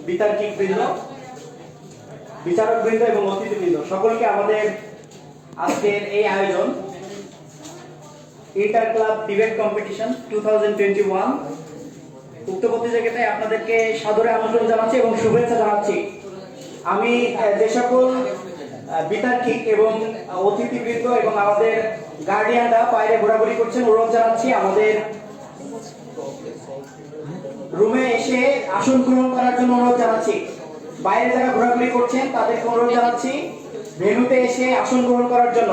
বিতার্কিক বৃন্দ, বিচারক বৃন্দ এবং অতিথিবৃন্দ, সকলকে আমাদের আজকের এই আয়োজন ইন্টার ক্লাব ডিবেট কম্পিটিশন 2021 উক্ত প্রতিযোগিতায় আপনাদেরকে সাদরে আমন্ত্রণ জানাচ্ছি এবং শুভেচ্ছা জানাচ্ছি। আমি যে সকল বিতার্কিক এবং অতিথিবৃন্দ এবং আমাদের গার্ডিয়ানরা বাইরে ঘোরাঘুরি করছেন অনুরোধ জানাচ্ছি আমাদের রুমে এসে আসন গ্রহণ করার জন্য অনুরোধ জানাচ্ছি। বাইরে যারা ঘোরাঘুরি করছেন তাদেরকে অনুরোধ জানাচ্ছি ভেন্যুতে এসে আসন গ্রহণ করার জন্য।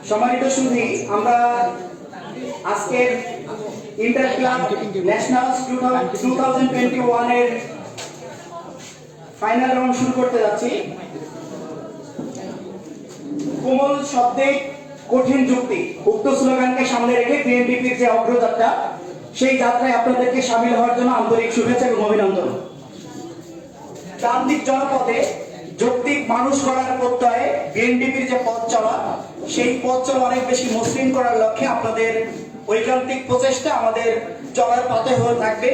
সম্মানিত সুধী, আমরা আজকের ইন্টার ক্লাব ন্যাশনাল 2021 এর ফাইনাল রাউন্ড শুরু করতে যাচ্ছি। কোমল শব্দে কঠিন যুক্তি উক্ত স্লোগানকে সামনে রেখে বিএনপির যে অগ্রযাত্রা, সেই যাত্রায় আপনাদেরকে সামিল হওয়ার জন্য আন্তরিক শুভেচ্ছা এবং অভিনন্দন। প্রান্তিক জনপদে যৌক্তিক মানুষ গড়ার প্রত্যয়ে বিএনপির যে পথ চলা, সেই পথ চলা অনেক বেশি মসৃণ করার লক্ষ্যে আপনাদের ঐকান্তিক প্রচেষ্টা আমাদের চলার পথে হয়ে থাকবে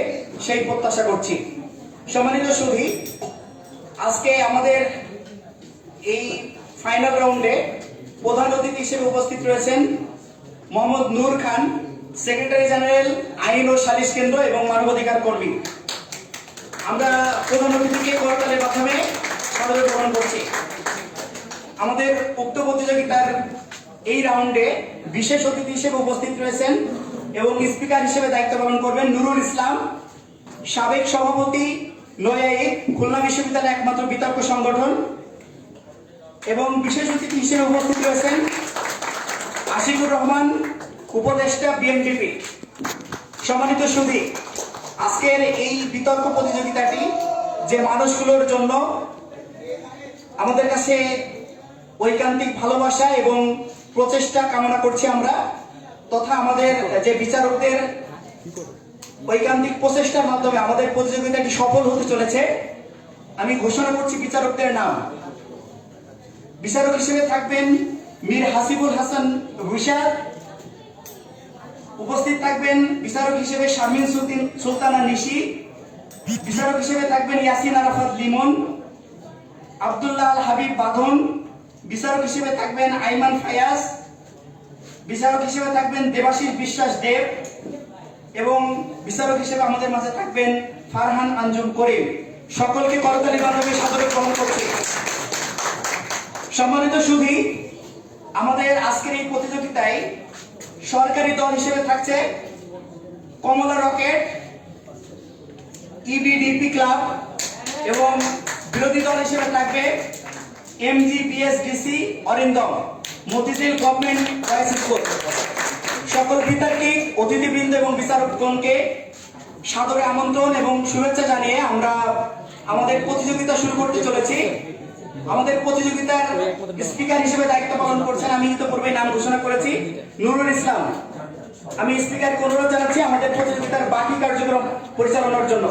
সেই প্রত্যাশা করছি। সম্মানিত সুধী, আজকে আমাদের এই ফাইনাল রাউন্ডে প্রধান অতিথি হিসেবে উপস্থিত রয়েছেন মোহাম্মদ নূর খান, সেক্রেটারি জেনারেল আইন ও সালিশ কেন্দ্র এবং মানবাধিকার কর্মী। আমরা প্রধান অতিথিকে করতালের মাধ্যমে সাদরে গ্রহণ করছি। আমাদের উক্ত প্রতিযোগিতার এই রাউন্ডে বিশেষ অতিথি হিসেবে উপস্থিত রয়েছেন এবং স্পিকার হিসেবে দায়িত্ব পালন করবেন নুরুল ইসলাম, সাবেক সভাপতি নয়াই খুলনা বিশ্ববিদ্যালয়ের একমাত্র বিতর্ক সংগঠন। এবং বিশেষ অতিথি হিসেবে উপস্থিত রয়েছেন আশিকুর রহমান, উপদেষ্টা বিএনপিপি। সম্মানিত সুধী, আজকের এই বিতর্ক প্রতিযোগিতাটি যে মানুষগুলোর জন্য আমাদের কাছে ঐকান্তিক ভালোবাসা এবং প্রচেষ্টা কামনা করছি আমরা, তথা আমাদের যে বিচারকদের ঐকান্তিক প্রচেষ্টার মাধ্যমে আমাদের প্রতিযোগিতাটি সফল হতে চলেছে। আমি ঘোষণা করছি বিচারকদের নাম। বিচারক হিসেবে থাকবেন মীর হাসিবুল হাসান রুশাদ, উপস্থিত থাকবেন বিচারক হিসেবে শারমিন সুলতানা নিশি, বিচারক হিসেবে থাকবেন ইয়াসিন আরাফাত লিমন, আব্দুল্লাহ আল হাবিব বাঁধন, বিচারক হিসেবে থাকবেন আইমান ফায়াজ, বিচারক হিসেবে থাকবেন দেবাশিস বিশ্বাস দেব এবং বিচারক হিসেবে আমাদের মাঝে থাকবেন ফারহান আঞ্জুম করিম। সকলকে করতালির মাধ্যমে সাদরে গ্রহণ করছি। সম্মানিত সুধী, আমাদের আজকের এই প্রতিযোগিতায় সরকারি দল হিসেবে থাকছে কমলা রকেট, ইবিডিপি ক্লাব এবং বিরোধী দল হিসেবে থাকবে MGBSDC Arindam, Motijheel government boys school. সকল বিতার্কিক অতিথিবৃন্দ এবং বিচারকগণকে সাদরে আমন্ত্রণ এবং শুভেচ্ছা জানিয়ে আমরা আমাদের প্রতিযোগিতা শুরু করতে চলেছি। আমাদের প্রতিযোগিতার স্পিকার হিসেবে দায়িত্ব পালন করছেন, আমি ইতিপূর্বে নাম ঘোষণা করেছি, নুরুল ইসলাম। আমি স্পিকারকে অনুরোধ জানাচ্ছি আমাদের প্রতিযোগিতার বাকি কার্যক্রম পরিচালনার জন্য।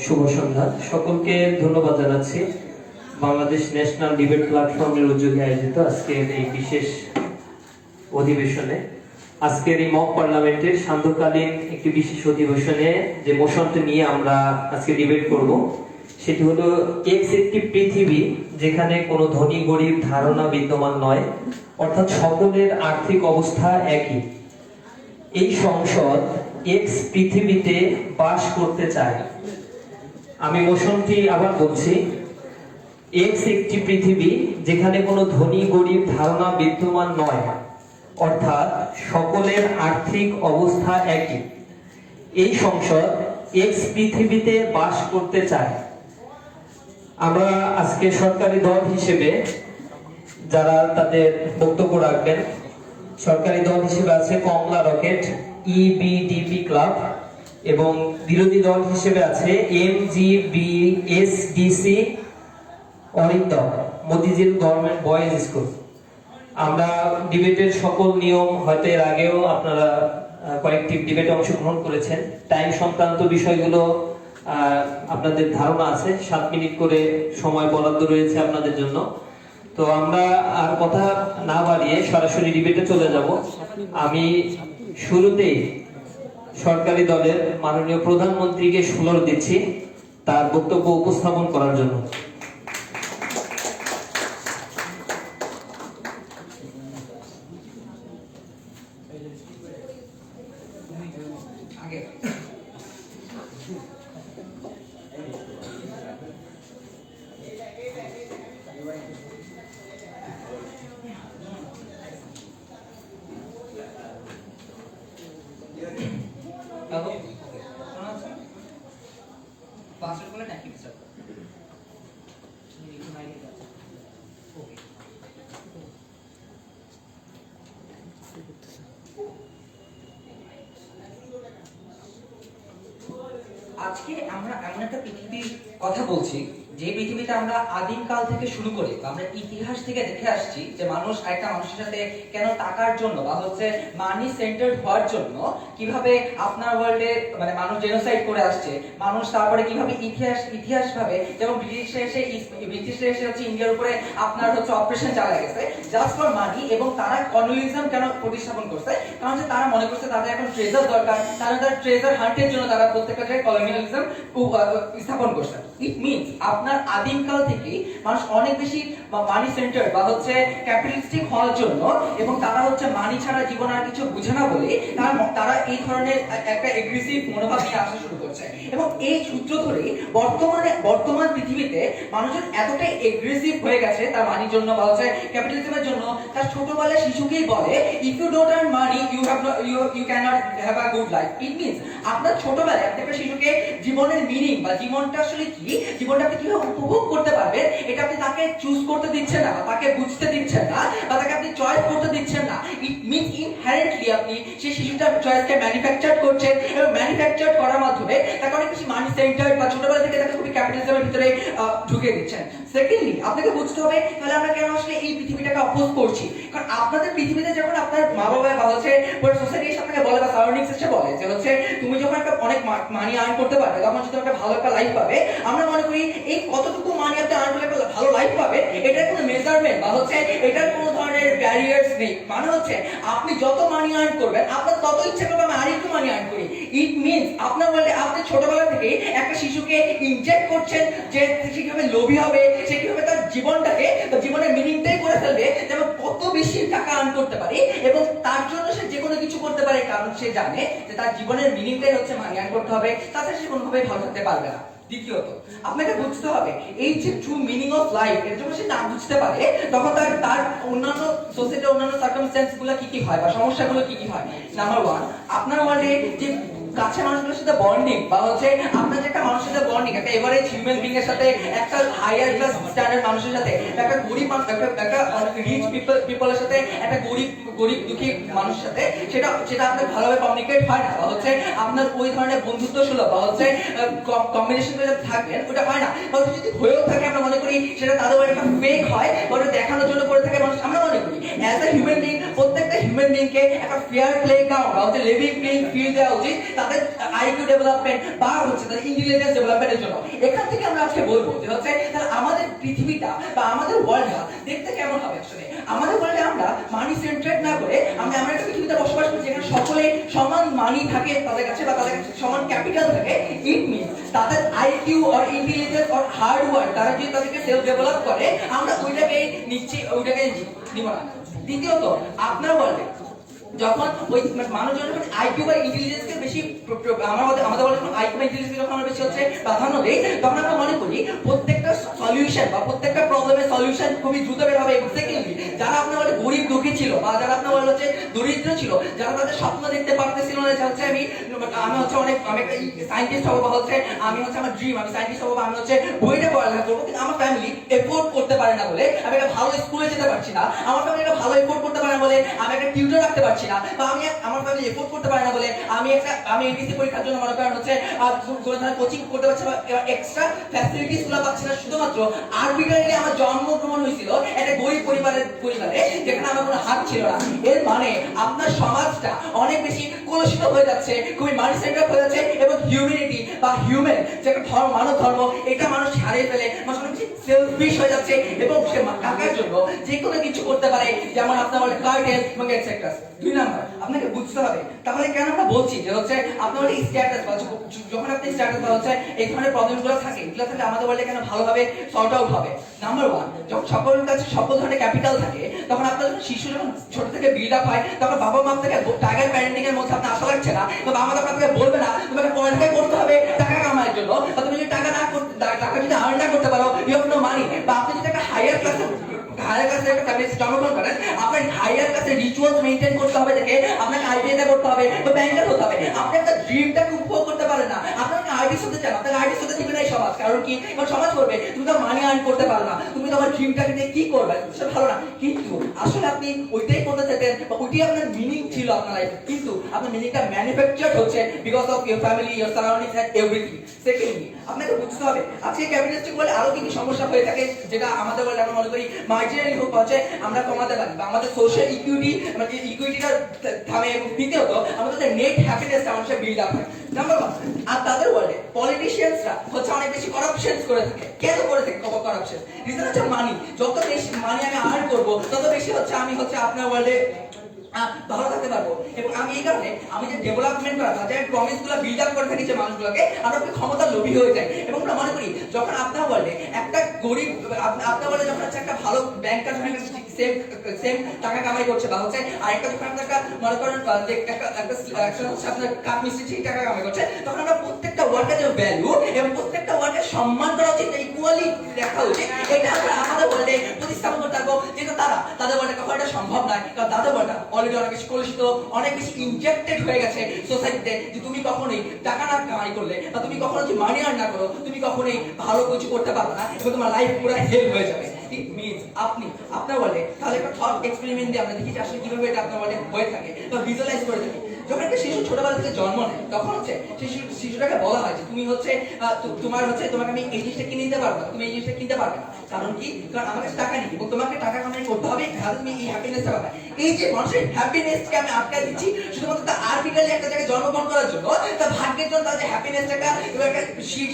শুভ সন্ধ্যা, সকলকে ধন্যবাদ জানাচ্ছি বাংলাদেশ ন্যাশনাল ডিবেট প্ল্যাটফর্মের উদ্যোগে আয়োজিত আজকের এই বিশেষ অধিবেশনে। আজকের এই মক পার্লামেন্টের সান্ধ্যকালীন একটি বিশেষ অধিবেশনে যে মোশনটি নিয়ে আমরা আজকে ডিবেট করব, সেটি হলো এক্স একটি পৃথিবী যেখানে কোনো ধনী গরিব ধারণা বিদ্যমান নয়, অর্থাৎ সকলের আর্থিক অবস্থা একই। এই সংসদ এক্স পৃথিবীতে বাস করতে চায়। আমি মোশনটি আবার বলছি, এক্স একটি পৃথিবী যেখানে কোনো ধনী গরিব ধারণা বিদ্যমান নয়, অর্থাৎ সকলের আর্থিক অবস্থা একই। এই সংসদ এক্স পৃথিবীতে বাস করতে চায়। আমরা আজকে সরকারি দল হিসেবে যারা তাদের বক্তব্য রাখবেন, সরকারি দল হিসেবে আছে কমলা রকেট, ইবিডিপি ক্লাব এবং বিরোধী দল হিসেবে আছে MGBSDC Arindam, Motijheel government boys school. আমরা ডিবেটের সকল নিয়ম হয়তো এর আগেও আপনারা কয়েকটি ডিবেটে অংশগ্রহণ করেছেন। টাইম সংক্রান্ত বিষয়গুলো আপনাদের ধারণা আছে 7 মিনিট করে সময় বরাদ্দ রয়েছে আপনাদের জন্য। তো আমরা আর কথা না বাড়িয়ে সরাসরি ডিবেটে চলে যাব। আমি শুরুতেই সরকারি দলের মাননীয় প্রধানমন্ত্রীকে সুযোগ দিচ্ছি তার বক্তব্য উপস্থাপন করার জন্য। আজকে আমরা এমন একটা পৃথিবীর কথা বলছি যে পৃথিবীতে আমরা আদিমকাল থেকে শুরু করে আমরা ইতিহাস থেকে দেখে আসছি যে মানুষ একটা মানুষের সাথে কেন টাকার জন্য বা হচ্ছে মানি সেন্টার্ড হওয়ার জন্য কিভাবে আপনার ওয়ার্ল্ডে মানে মানুষ জেনোসাইড করে আসছে, মানুষ তারপরে কিভাবে ইতিহাস ভাবে যেমন ব্রিটিশরা এসে হচ্ছে ইন্ডিয়ার উপরে আপনার হচ্ছে অপারেশন চালা গেছে জাস্ট ফর মানি, এবং তারা কলোনিয়ালিজম কেন প্রতিস্থাপন করছে, কারণ হচ্ছে তারা মনে করছে তাদের এখন ট্রেজার দরকার, তারা তার ট্রেজার হান্টের জন্য তারা প্রত্যেকটা জায়গায় কলোনিয়ালিজম স্থাপন করছে। ইট মিনস আপনার আদিমকাল থেকেই মানুষ অনেক বেশি মানি সেন্টার বা হচ্ছে ক্যাপিটালিস্টিক হওয়ার জন্য, এবং তারা হচ্ছে মানি ছাড়া জীবন আর কিছু বুঝে না বলে তারা এই ধরনের একটা এগ্রেসিভ মনোভাব নিয়ে আসা শুরু করছে। এবং এই সূত্র ধরেই বর্তমান পৃথিবীতে মানুষজন এতটাই এগ্রেসিভ হয়ে গেছে তার মানির জন্য বা হচ্ছে ক্যাপিটালিজমের জন্য, তার ছোটবেলায় শিশুকেই বলে if you don't earn money you can not have a good life. It means আপনার ছোটবেলায় একটা শিশুকে জীবনের মিনিং বা জীবনটা আসলে কি, জীবনটা আপনি কিভাবে উপভোগ করতে পারবেন এটা আপনি তাকে চুজ করতে দিচ্ছেন না, তাকে বুঝতে দিচ্ছেন না, বা তাকে আপনি চয়েস করতে দিচ্ছেন না। ইট মিনস ইনহেরেন্টলি আপনি সেই শিশুটার চয়েসকে ম্যানুফ্যাকচার করছেন, এবং ম্যানুফ্যাকচার করার মাধ্যমে তাকে অনেক বেশি মানি সেন্টার্ড বা ছোটবেলা থেকে তাকে খুবই ক্যাপিটালিজমের ভিতরে ঢুকিয়ে দিচ্ছেন। সেকেন্ডলি আপনাকে বুঝতে হবে তাহলে আমরা কেন আসলে এই পৃথিবীটাকে অপোজ করছি, কারণ আপনাদের পৃথিবীতে যখন আপনার মা বাবা বা হচ্ছে পুরো সোসাইটি এসে আপনাকে বলে বা সারাউন্ডিংস এসে বলে যে হচ্ছে তুমি যখন একটা অনেক মানি আর্ন করতে পারবে তখন যদি একটা ভালো একটা লাইফ পাবে, আমরা মনে করি এই কতটুকু মানি আপনি আর্ন করলে একটা ভালো লাইফ পাবে এটার কোনো মেজারমেন্ট বা হচ্ছে এটার কোনো ধরনের ব্যারিয়ার্স নেই। মানে হচ্ছে আপনি যত মানি আর্ন করবেন আপনার তত ইচ্ছে করবে আমি আরেকটু মানি আর্ন করি। ইট মিনস আপনার বলতে আপনি ছোটবেলা থেকে একটা শিশুকে ইনজেক্ট করছেন যে সে কিভাবে লোভী হবে, সে কিভাবে তার জীবনটাকে জীবনের মিনিংটাই করে ফেলবে যেমন কত বেশি টাকা আর্ন করতে পারে, এবং তার জন্য সে যে কোনো কিছু করতে পারে, কারণ সে জানে যে তার জীবনের মিনিংটাই হচ্ছে মানি আর্ন করতে হবে, তাছাড়া সে কোনোভাবেই ভালো থাকতে পারবে না। দ্বিতীয়ত আপনাকে বুঝতে হবে এই যে ট্রু মিনিং অফ লাইফ এর জন্য সে না বুঝতে পারে তখন তার অন্যান্য সোসাইটির অন্যান্য সার্কামস্ট্যান্স গুলো কি হয় বা সমস্যাগুলো কি হয়। নাম্বার 1, আপনার ওয়ার্ল্ডে যে কাছে মানুষগুলোর সাথে বন্ডিং বা হচ্ছে আপনার যে একটা মানুষের সাথে বন্ডিং, একটা এভারেজ হিউম্যান বিং এর সাথে একটা হায়ার ক্লাস স্ট্যান্ডার্ড মানুষের সাথে, একটা গরিব একটা রিচ পিপলের সাথে একটা গরিব দুঃখী মানুষের সাথে সেটা আপনার ভালোভাবে কমিউনিকেট হয় না, বা হচ্ছে আপনার ওই ধরনের বন্ধুত্ব সুলভ বা হচ্ছে কম্বিনেশন করে থাকবেন ওটা হয় না, বা যদি হয়েও থাকে আমরা মনে করি সেটা তাদের একটা ফেক হয় বা ওটা দেখানোর জন্য করে থাকে মানুষ। আমরা মনে করি অ্যাজ এ হিউম্যান বিং প্রত্যেকটা হিউম্যান বিংকে একটা ফেয়ার প্লে গ্রাউন্ড বা হচ্ছে লিভিং প্লেইং ফিল্ড দেওয়া উচিত তাদের আইকিউ ডেভেলপমেন্ট বা হচ্ছে তাদের ইন্টেলিজেন্স ডেভেলপমেন্টের জন্য। এখান থেকে আমরা আজকে বলবো যে হচ্ছে তাহলে আমাদের পৃথিবীটা বা আমাদের ওয়ার্ল্ডটা দেখতে কেমন হবে। আসলে আমাদের ওয়ার্ল্ডে আমরা মানি সেন্ট্রেড না করে আমরা এমন একটা পৃথিবীতে বসবাস করি যেখানে সকলে সমান মানি থাকে তাদের কাছে বা তাদের কাছে সমান ক্যাপিটাল থাকে। ইট মিনস তাদের IQ or intelligence or hard work তারা যদি তাদেরকে সেলফ ডেভেলপ করে আমরা ওইটাকে নিচ্ছি, ওইটাকে নিব না। দ্বিতীয়ত আপনার ওয়ার্ল্ডে যখন ওই মানুষজন যখন আইকিউ বা ইন্টেলিজেন্সকে বেশি আমাদের বলে যখন আইকিউ বা ইন্টেলিজেন্স যখন আমরা বেশি হচ্ছে প্রাধান্য দেই তখন আমরা মনে করি প্রত্যেকটা সলিউশন বা প্রত্যেকটা প্রবলেমের সলিউশন খুবই দ্রুত বের হবে। সেকেন্ডলি যারা আপনার বলে গরিব দুঃখী ছিল বা যারা আপনার বলে হচ্ছে দরিদ্র ছিল, যারা তাদের স্বপ্ন দেখতে পারতেছিল না যে হচ্ছে আমি হচ্ছে আমি একটা সায়েন্টিস্ট হবো বা হচ্ছে আমি হচ্ছে আমার ড্রিম আমি সায়েন্টিস্ট হবো বা আমি হচ্ছে বইটা পড়ালেখা করবো, কিন্তু আমার ফ্যামিলি এফোর্ড করতে পারে না বলে আমি একটা ভালো স্কুলে যেতে পারছি না, আমার ফ্যামিলি একটা ভালো এফোর্ড করতে পারে না বলে আমি একটা টিউটর রাখতে পারছি না, বা আমি আমার ফ্যামিলি এফোর্ড করতে পারে না বলে আমি এমপিসি পরীক্ষার জন্য মনে করেন হচ্ছে কোনো ধরনের কোচিং করতে পারছি বা এক্সট্রা ফ্যাসিলিটিস গুলো পাচ্ছি না, শুধুমাত্র আরবিট্রারিলি আমার জন্মগ্রহণ হয়েছিল একটা গরিব পরিবারে যেখানে আমার কোনো হাত ছিল না। এর মানে আপনার সমাজটা অনেক বেশি কলুষিত হয়ে যাচ্ছে, খুবই মানি সেন্টার হয়ে যাচ্ছে, এবং হিউম্যানিটি বা হিউম্যান যে একটা ধর্ম মানব ধর্ম এটা মানুষ হারিয়ে ফেলে, মানুষ অনেক বেশি সেলফিশ হয়ে যাচ্ছে এবং সে টাকার জন্য যে কোনো কিছু করতে পারে, যেমন আপনার বলে কার্টেল এবং এটসেট্রা। 2 নাম্বার আপনাকে বুঝতে হবে তাহলে কেন আমরা বলছি যে হচ্ছে আপনার বলে স্ট্যাটাস বা যখন আপনি স্ট্যাটাস বা হচ্ছে এই ধরনের প্রবলেমগুলো থাকে, এগুলো থাকলে আমাদের বলে কেন ভালোভাবে সর্ট আউট হবে। নাম্বার 1, যখন সকলের কাছে সকল ধরনের ক্যাপিটাল থাকে তখন আপনার যখন শিশু যখন ছোট থেকে বিল্ড আপ হয় তখন বাবা মা থেকে টাইগার প্যারেন্টিং এর মধ্যে আপনার আশা লাগছে না, তো বাবা মা আপনাকে বলবে না তোমাকে পড়ালেখা করতে হবে টাকা কামানোর জন্য, বা তুমি যদি টাকা না করতে টাকা যদি আর্ন না করতে পারো ইউ হ্যাভ নো মানি, বা আপনি যদি একটা হায়ার ক্লাসে একটা ফ্যামিলি জন্মগ্রহণ করেন আপনার হায়ার ক্লাসে রিচুয়ালস মেইনটেইন করতে হবে, দেখে আপনাকে আইবিএতে করতে হবে বা ব্যাংকার হতে হবে। আপনি একটা ড্রিমটাকে উপভোগ করতে পারেন না, আপনাকে আর্টিস্ট হতে চান, আপনাকে আর্টিস্ট হতে দিবে না এই সমাজ। কারণ কি? কারণ সমাজ করবে তুমি তো মানি আর্ন করতে পারো না, তুমি তোমার ড্রিমটাকে নিয়ে কি করবে সেটা ভালো না। কিন্তু আসলে আপনি ওইটাই করতে চাইতেন বা ওইটাই আপনার মিনিং ছিল আপনার লাইফে, কিন্তু আপনার মিনিংটা ম্যানুফ্যাকচারড হচ্ছে because of your family, your surroundings and everything. Secondly আপনাকে বুঝতে হবে আজকে ক্যাপিটালিস্টিক বলে আরো কি কি সমস্যা হয়ে থাকে যেটা আমাদের বলে আমরা মনে করি মার্জিনালি হোক হচ্ছে আমরা কমাতে পারি বা আমাদের সোশ্যাল ইকুইটি আমাদের ইকুইটিটা থামে। এবং দ্বিতীয়ত আমাদের নেট হ্যাপিনেসটা মানুষের বিল্ড আপ হয়। নাম্বার 1, আর তাদের ওয়ার্ল্ডে পলিটিশিয়ানসরা হচ্ছে অনেক বেশি করাপশনস করে থাকে। কেন করে থাকে করাপশন? রিজন হচ্ছে মানি। যত বেশি মানি আমি আর্ন করব তত বেশি হচ্ছে আমি হচ্ছে আপনার ওয়ার্ল্ডে ভালো থাকতে পারবো। এবং আমি এই কারণে আমি যে ডেভেলপমেন্ট করা যে প্রমিস গুলো বিল্ড আপ করে থাকি যে মানুষগুলোকে আমরা ক্ষমতা লোভী হয়ে যাই। এবং আমরা মনে করি যখন আপনার ওয়ার্ল্ডে একটা গরিব আপনার ওয়ার্ল্ডে যখন হচ্ছে একটা ভালো ব্যাংকার যখন সেম টাকা কামাই করছে বা হচ্ছে আরেকটা যখন আপনার একটা মনে করেন একটা হচ্ছে আপনার কাপ মিস্ত্রি ঠিক টাকা কামাই করছে, তখন আমরা প্রত্যেকটা ওয়ার্কের যে ভ্যালু এবং প্রত্যেকটা ওয়ার্কের সম্মান করা উচিত, ইকুয়ালি দেখা উচিত। এটা আমরা আমাদের ওয়ার্ল্ডে প্রতিস্থাপন করতে পারবো, যেটা তাদের ওয়ার্ল্ডে কখনো এটা সম্ভব নয়। কারণ তাদের ওয়ার্ল্ডটা অলরেডি অনেক বেশি কলুষিত, অনেক বেশি ইনজেক্টেড হয়ে গেছে সোসাইটিতে, যে তুমি কখনোই টাকা না কামাই করলে বা তুমি কখনো যদি মানি আর্ন না করো তুমি কখনোই ভালো কিছু করতে পারবে না এবং তোমার লাইফ পুরো হেল হয়ে যাবে। ইট মিন্স আপনি আপনার ওয়ার্ল্ডে তাহলে একটা থট এক্সপেরিমেন্ট দিয়ে আমরা দেখি যে আসলে কিভাবে এটা আপনার ওয়ার্ল্ডে হয়ে থাকে বা ভিজুয়ালাইজ করে থাকি। যখন একটা শিশু ছোটবেলা থেকে জন্ম নেয় তখন হচ্ছে শিশুটাকে বলা হয় যে তুমি হচ্ছে তোমার হচ্ছে তোমাকে আমি এই জিনিসটা কিনে দিতে পারবো না, তুমি এই জিনিসটা কিনতে পারবে না। কারণ কি? কারণ আমার কাছে টাকা নেই এবং তোমাকে টাকা কামাই করতে হবে, তাহলে তুমি এই হ্যাপিনেসটা পাবে। এই যে মানুষের হ্যাপিনেসকে আমি আটকায় দিচ্ছি শুধুমাত্র তার আর্টিফিশিয়ালি একটা জায়গায় জন্মগ্রহণ করার জন্য, তার ভাগ্যের জন্য তার যে হ্যাপিনেসটাকে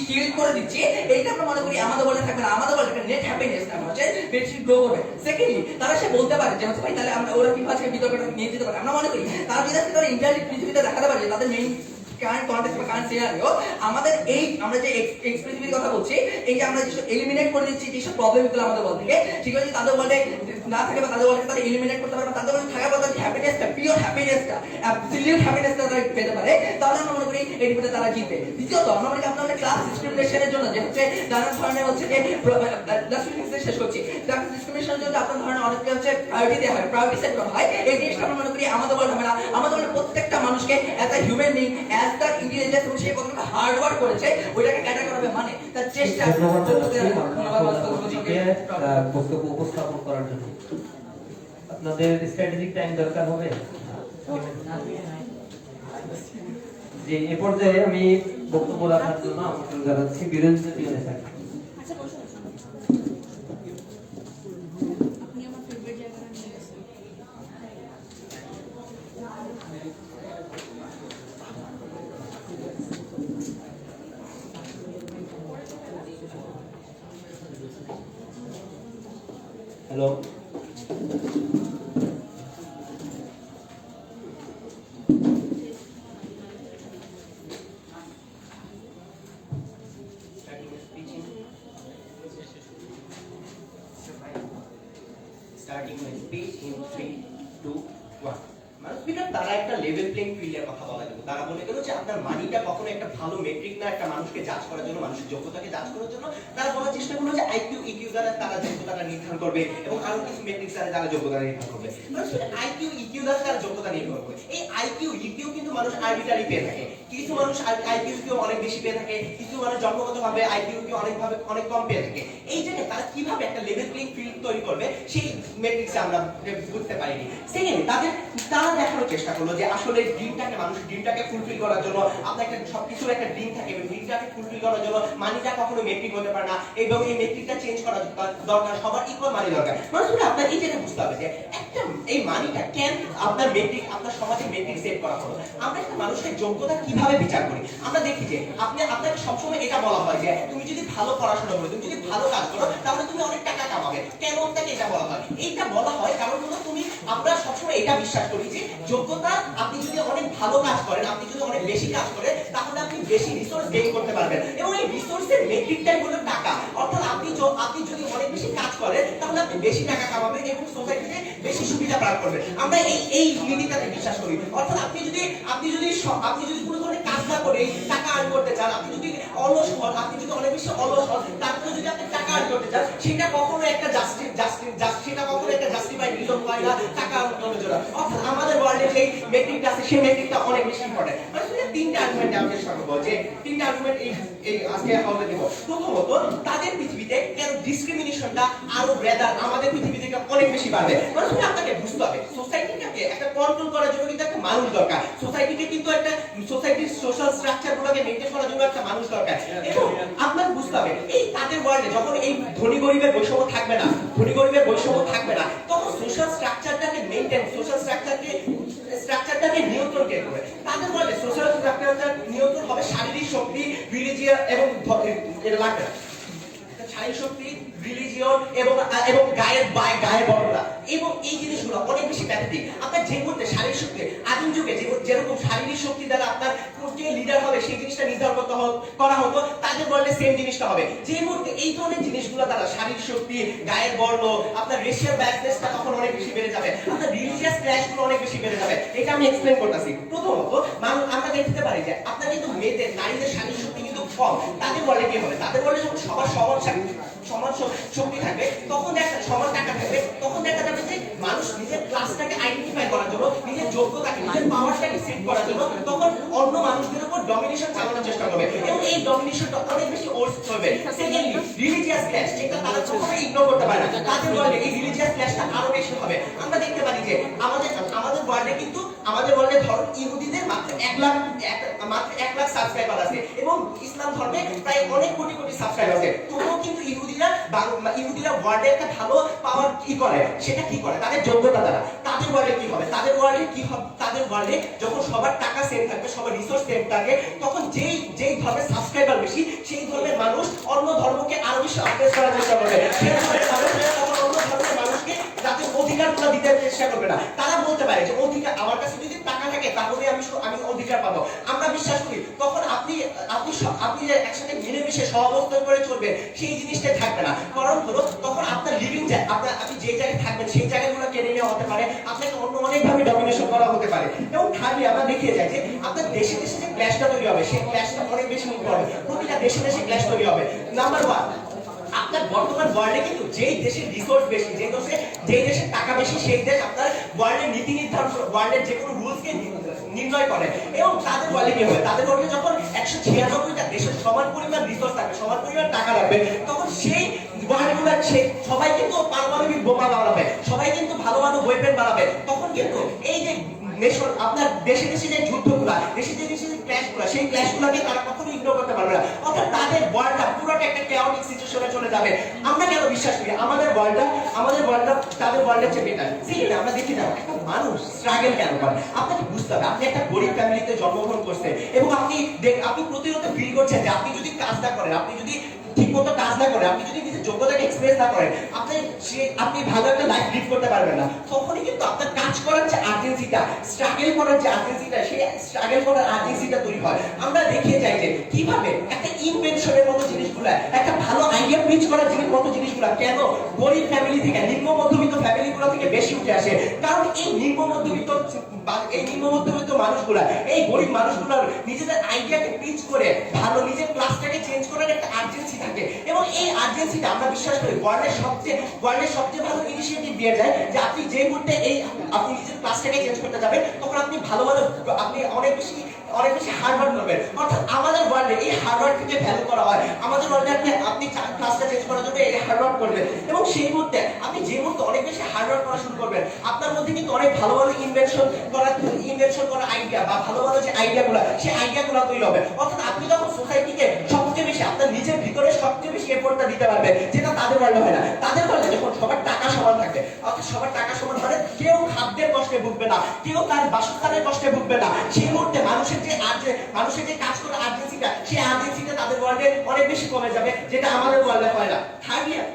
শিল্ড করে দিচ্ছি, এইটা আমরা মনে করি আমাদের বলে থাকবে না। আমাদের বলে নেট হ্যাপিনেস না হচ্ছে বেশি গ্রো করবে। সেকেন্ডলি তারা সে বলতে পারে যে হচ্ছে ভাই তাহলে আমরা ওরা কি ভাবে বিতর্কটা নিয়ে যেতে পারে। আমরা মনে করি তারা যদি তারা ইন্টারনেট পৃথিবীতে দেখাতে পারে তাদের মেইন কারেন্ট কনটেক্সট বা কারেন্ট সিনারিও আমাদের এই আমরা যে এক্সপ্রেসিভিটির কথা বলছি, এই যে আমরা যেসব এলিমিনেট করে দিচ্ছি যেসব প্রবলেমগুলো আমাদের বল থেকে, ঠিক আছে তাদের বলে না থাকে বা তাদের বলে তারা এলিমিনেট করতে পারে, তাদের বলে থাকা বলতে হ্যাপিনেসটা পিওর হ্যাপিনেসটা অ্যাবসলিউট হ্যাপিনেসটা তারা পেতে পারে, তাহলে আমরা মনে করি এই ডিবেটে তারা জিতবে। দ্বিতীয়ত আমরা মনে করি আপনাদের ক্লাস ডিসক্রিমিনেশনের জন্য যে হচ্ছে নানা ধরনের হচ্ছে যে শেষ করছি ক্লাস ডিসক্রিমিনেশনের জন্য আপনার ধরনের অনেককে হচ্ছে প্রায়োরিটি দেওয়া হয়, প্রায়োরিটি সেট করা হয়। এই জিনিসটা আমরা মনে করি আমাদের বলে হবে না। আমাদের বলে প্রত্যেকটা মানুষকে as a human being as the intelligence এবং সে কতটা হার্ড ওয়ার্ক করেছে ওইটাকে ক্যাটার করা হবে, মানে তার চেষ্টা। বক্তব্য উপস্থাপন করার জন্য আপনাদের স্ট্র্যাটেজিক টাইম দরকার হবে। যে এ পর্যায়ে আমি বক্তব্য রাখার জন্য আমন্ত্রণ জানাচ্ছি বীরেন্দ্র পিয়নে sir. Hello, starting my speech in 3, 2, 1. মানুষ বিজ্ঞান তারা একটা লেভেল প্লেইং ফিল্ডের কথা বলা গেল। তারা বলে গেল যে আপনার মানিটা কখনো একটা ভালো মেট্রিক না, একটা মানুষকে জাজ করার জন্য, মানুষের যোগ্যতাকে জাজ করার জন্য। তারা বলার চেষ্টা করলো যে আইকিউ ইকিউ দ্বারা তারা যোগ্যতাটা নির্ধারণ করবে এবং আরো কিছু মেট্রিক্স দ্বারা তারা যোগ্যতা নির্ধারণ করবে। মানুষ আইকিউ ইকিউ দ্বারা তারা যোগ্যতা নির্ধারণ করবে। এই আইকিউ ইকিউ কিন্তু মানুষ আরবিট্রারি পেয়ে থাকে। কিছু মানুষ আইকিউ ইকিউ অনেক বেশি পেয়ে থাকে, কিছু মানুষ জন্মগতভাবে আইকিউ ইকিউ অনেক কম পেয়ে থাকে। এই জায়গায় তারা কিভাবে একটা লেভেল প্লেইং ফিল্ড তৈরি করবে সেই মেট্রিক্সে আমরা বুঝতে পারিনি। সেকেন্ড, তারা দেখানোর চেষ্টা করলো যে আসলে ড্রিমটাকে মানুষের ড্রিমটাকে ফুলফিল করার জন্য আপনার একটা সবকিছুর একটা ড্রিম থাকে, ড্রিমটাকে ফুলফিল করার জন্য মানিটা কখনো মেট্রিক হতে পারে না এবং এই মেট্রিকটা চেঞ্জ করা দরকার, সবার ইকুয়াল মানি দরকার। মানুষগুলো আপনার এই জায়গায় বুঝতে হবে যে একটা এই মানিটা কেন আপনার মেট্রিক, আপনার সমাজে মেট্রিক সেট করা হলো। আমরা একটা মানুষের যোগ্যতা কিভাবে বিচার করি? আমরা দেখি যে আপনাকে সবসময় এটা বলা হয় যে তুমি যদি ভালো পড়াশোনা করো, তুমি যদি ভালো কাজ করো, তাহলে তুমি অনেক টাকা কামাবে। কেন আপনাকে এটা বলা হয়? এইটা বলা হয় কারণ হলো আমরা সবসময় এটা বিশ্বাস করি যে যোগ্যতা, আপনি যদি অনেক ভালো কাজ করেন, আপনি যদি অনেক বেশি কাজ করেন, তাহলে আপনি বেশি রিসোর্স গেইন করতে পারবেন এবং এই রিসোর্সের মেট্রিকটাই হলো টাকা। অর্থাৎ আপনি যদি অনেক বেশি কাজ করেন, তাহলে আপনি বেশি টাকা কামাবেন এবং সোসাইটিতে বেশি সুবিধা প্রাপ্ত করবেন। আমরা এই নীতিটাতে বিশ্বাস করি। অর্থাৎ আপনি যদি কোনো ধরনের কাজ না করে টাকা আর্ন করতে চান, আপনি যদি অলস হন, আপনি যদি অনেক বেশি অলস হন, তারপরে যদি আপনি টাকা আর্ন করতে চান, সেটা কখনো একটা জাস্টিফাইড রিজন হয় না টাকা আর্ন করার জন্য। অর্থাৎ আমাদের ওয়ার্ল্ডে যে মেট্রিকটা আছে সেই মেট্রিকটা অনেক বেশি ইম্পর্টেন্ট। মানে তিনটা আর্গুমেন্ট আমি শোনাবো, যে তিনটা আর্গুমেন্ট এই আজকে হাউলে দেব। প্রথমত, তাদের পৃথিবীতে কেন ডিসক্রিমিনেশনটা আরো ব্রেদার আমাদের পৃথিবী থেকে অনেক বেশি বাড়বে। মানে আপনাকে বুঝতে হবে সোসাইটিটাকে একটা কন্ট্রোল করার জন্য কিন্তু একটা মানুষ দরকার। সোসাইটিকে কিন্তু একটা সোসাইটির সোশ্যাল স্ট্রাকচারগুলোকে মেইনটেইন করার জন্য একটা মানুষ দরকার। এবং আপনাকে বুঝতে হবে এই তাদের ওয়ার্ল্ডে যখন এই ধনী গরিবের বৈষম্য থাকবে না, তখন সোশ্যাল স্ট্রাকচারটাকে নিয়ন্ত্রণ কে করবে? তাদের ওয়ার্ল্ডে সোশ্যাল স্ট্রাকচারটা নিয়ন্ত্রণ হবে শারীরিক শক্তি, রিলিজিয়াস এবং এটা লাগবে না, শারীরিক শক্তি, রিলিজিয়ন এবং গায়ের বর্ণনা এবং এই জিনিসগুলো অনেক বেশি প্যাথেটিক। আপনার যে মুহূর্তে শারীরিক শক্তি, আদিম যুগে যেরকম শারীরিক শক্তি দ্বারা আপনার কে লিডার হবে সেই জিনিসটা নির্ধারণ করা হতো, তাদের বললে সেম জিনিসটা হবে। যে মুহূর্তে এই ধরনের জিনিসগুলো দ্বারা শারীরিক শক্তি, গায়ের বর্ণ, আপনার রেশিয়াল ব্যাকনেসটা তখন অনেক বেশি বেড়ে যাবে, আপনার রিলিজিয়াস ক্ল্যাশগুলো অনেক বেশি বেড়ে যাবে। এটা আমি এক্সপ্লেইন করতেছি। প্রথমত, আমরা দেখতে পারি যে আপনার কিন্তু নারীদের শারীরিক শক্তি কিন্তু কম। তাদের বলে কি হবে? তাদের বলে যখন সবার সমান শক্তি থাকবে, তখন সমান টাকা থাকবে, তখন দেখা যাবে যে মানুষ নিজের ক্লাসটাকে আইডেন্টিফাই করার জন্য, নিজের যোগ্যতাকে, নিজের পাওয়ারটাকে সেট করার জন্য তখন অন্য মানুষদের উপর ডমিনেশন চালানোর চেষ্টা করবে এবং এই ডমিনেশনটা অনেক বেশি ওর্স হবে। সেকেন্ডলি, রিলিজিয়াস ক্ল্যাশ, যেটা তারা কখনো ইগনোর করতে পারে না, তাদের ওয়ার্ল্ডে এই রিলিজিয়াস ক্ল্যাশটা আরো বেশি হবে। আমরা দেখতে পারি যে আমাদের ওয়ার্ল্ডে কিন্তু ধরুন ইহুদিদের মাত্র 1 লাখ সাবস্ক্রাইবার আছে এবং ইসলাম ধর্মে প্রায় অনেক কোটি সাবস্ক্রাইবার আছে। তবুও কিন্তু ইহুদিরা ওয়ার্ল্ডে একটা ভালো পাওয়ার কি করে? সেটা কি করে? তাদের যোগ্যতা দ্বারা। তাদের ওয়ার্ল্ডে কি হবে? তাদের ওয়ার্ল্ডে যখন সবার টাকা সেম থাকবে, সবার রিসোর্স সেম থাকে, তখন যেই ধর্মের সাবস্ক্রাইবার বেশি, সেই ধর্মের মানুষ অন্য ধর্মকে আরো বেশি অপরেস করার চেষ্টা করবে। সেই ধর্মের মানুষ তখন অন্য ধর্মের মানুষকে যাতে অধিকারগুলো দিতে চেষ্টা করবে না। তারা বলতে পারে যে অধিকার আমার কাছে যদি টাকা থাকে তাহলে আমি অধিকার পাবো। আমরা বিশ্বাস করি তখন আপনি যে একসাথে মিলেমিশে সহাবস্থান করে চলবেন, সেই জিনিসটা থাকবে না। কারণ হলো তখন আপনার লিভিং আপনি যে জায়গায় থাকবেন সেই জায়গাগুলো কেড়ে নেওয়া হতে পারে, আপনাকে অন্য অনেকভাবে ডমিনেশন করা হতে পারে। এবং থার্ডলি, আমরা দেখিয়ে যাই যে আপনার দেশে যে ক্ল্যাশটা তৈরি হবে, সেই ক্ল্যাশটা অনেক বেশি ইম্পর্টেন্ট। প্রতিটা দেশে ক্ল্যাশ তৈরি হবে। নাম্বার 1, আপনার বর্তমান ওয়ার্ল্ডে কিন্তু যেই দেশের রিসোর্স বেশি, যেই দেশের টাকা বেশি, সেই দেশ আপনার ওয়ার্ল্ডের নীতি নির্ধারণ, ওয়ার্ল্ডের যে কোনো রুলসকে নির্ণয় করে। এবং তাদের ওয়ার্ল্ডে কি হবে? তাদের ওয়ার্ল্ডে যখন 196টা দেশের সমান পরিমাণ রিসোর্স থাকবে, সমান পরিমাণ টাকা লাগবে, তখন সেই ওয়ার্ল্ডগুলো সবাই কিন্তু পারমাণবিক বোমা বানাবে, সবাই কিন্তু ভালো ভালো ওয়েপেন বানাবে। তখন কিন্তু এই যে আপনার দেশে যে যুদ্ধগুলা, দেশে যে ক্ল্যাশগুলা, সেই ক্ল্যাশগুলোকে তারা কখনো ইগনোর করতে পারবে না। অর্থাৎ তাদের ওয়ার্ল্ডটা পুরোটা একটা chaotic সিচুয়েশনে চলে যাবে। আমরা কেন বিশ্বাস করি আমাদের ওয়ার্ল্ডটা তাদের ওয়ার্ল্ডের চেয়ে বেটার? সেটা আমরা দেখি না। একটা মানুষ স্ট্রাগল কেন করে? আপনাকে বুঝতে হবে, আপনি একটা গরিব ফ্যামিলিতে জন্মগ্রহণ করছেন এবং আপনি প্রতিনিয়ত ফিল করছেন যে আপনি যদি কাজ না করেন, আপনি যদি ঠিকমতো কাজ না করেন, আপনি যদি নিজের যোগ্যতাকে এক্সপ্রেস না করেন, আপনি ভালো একটা লাইফ লিড করতে পারবেন না। তখনই কিন্তু আপনার কাজ করার যে আর্জেন্সিটা, স্ট্রাগল করার যে আর্জেন্সিটা, সেই স্ট্রাগল করার আর্জেন্সিটা তৈরি হয়। আমরা দেখিয়ে যাই যে কিভাবে একটা ইনভেনশনের মতো জিনিসগুলা, একটা ভালো আইডিয়া পিচ করার মতো জিনিসগুলা কেন গরিব ফ্যামিলি থেকে, নিম্ন মধ্যবিত্ত ফ্যামিলিগুলো থেকে বেশি উঠে আসে। কারণ এই নিম্ন মধ্যবিত্ত এই নিম্ন মধ্যবিত্ত মানুষগুলা, এই গরিব মানুষগুলোর নিজেদের আইডিয়াকে পিচ করে ভালো নিজের ক্লাসটাকে চেঞ্জ করার একটা আর্জেন্সি থাকে, এবং এই আর্জেন্সিটা আমরা বিশ্বাস করি ওয়ার্ল্ডের সবচেয়ে ভালো ইনিশিয়েটিভ দিয়ে যায় যে আপনি যে মুহূর্তে আপনি নিজের ক্লাসটাকে চেঞ্জ করতে যাবেন তখন আপনি আপনি অনেক বেশি হার্ডওয়ার্ক করবেন। অর্থাৎ আমাদের ওয়ার্ল্ডে এই হার্ডওয়ার্ককে ভ্যালু করা হয়। আমাদের ওয়ার্ল্ডে আপনি ক্লাসটা চেঞ্জ করার জন্য এই হার্ডওয়ার্ক করবেন, এবং সেই মুহূর্তে আপনি যে মুহূর্তে অনেক বেশি হার্ডওয়ার্ক করা শুরু করবেন আপনার মধ্যে কিন্তু অনেক ভালো ইনভেনশন করার আইডিয়া বা ভালো যে আইডিয়াগুলো সেই আইডিয়াগুলো তৈরি হবে। অর্থাৎ আপনি যখন সোসাইটিকে সবচেয়ে বেশি আপনার নিজের ভিতরে সবচেয়ে বেশি এফোর্টটা দিতে পারবেন, যেটা তাদের ওয়ার্ল্ডে হয় না। তাদের ওয়ার্ল্ডে যখন সবার টাকা সমান থাকে, অর্থাৎ সবার টাকা সমান মানে কেউ খাদ্যের কষ্টে ভুগবে না, কেউ তার বাসস্থানের কষ্টে ভুগবে না, সেই মুহূর্তে মানুষের যে কাজ করে আর্জেন্সিটা, সেই আর্জেন্সিটা তাদের ওয়ার্ল্ডে অনেক বেশি কমে যাবে, যেটা আমাদের ওয়ার্ল্ডে হয় না। থার্ড ইয়ার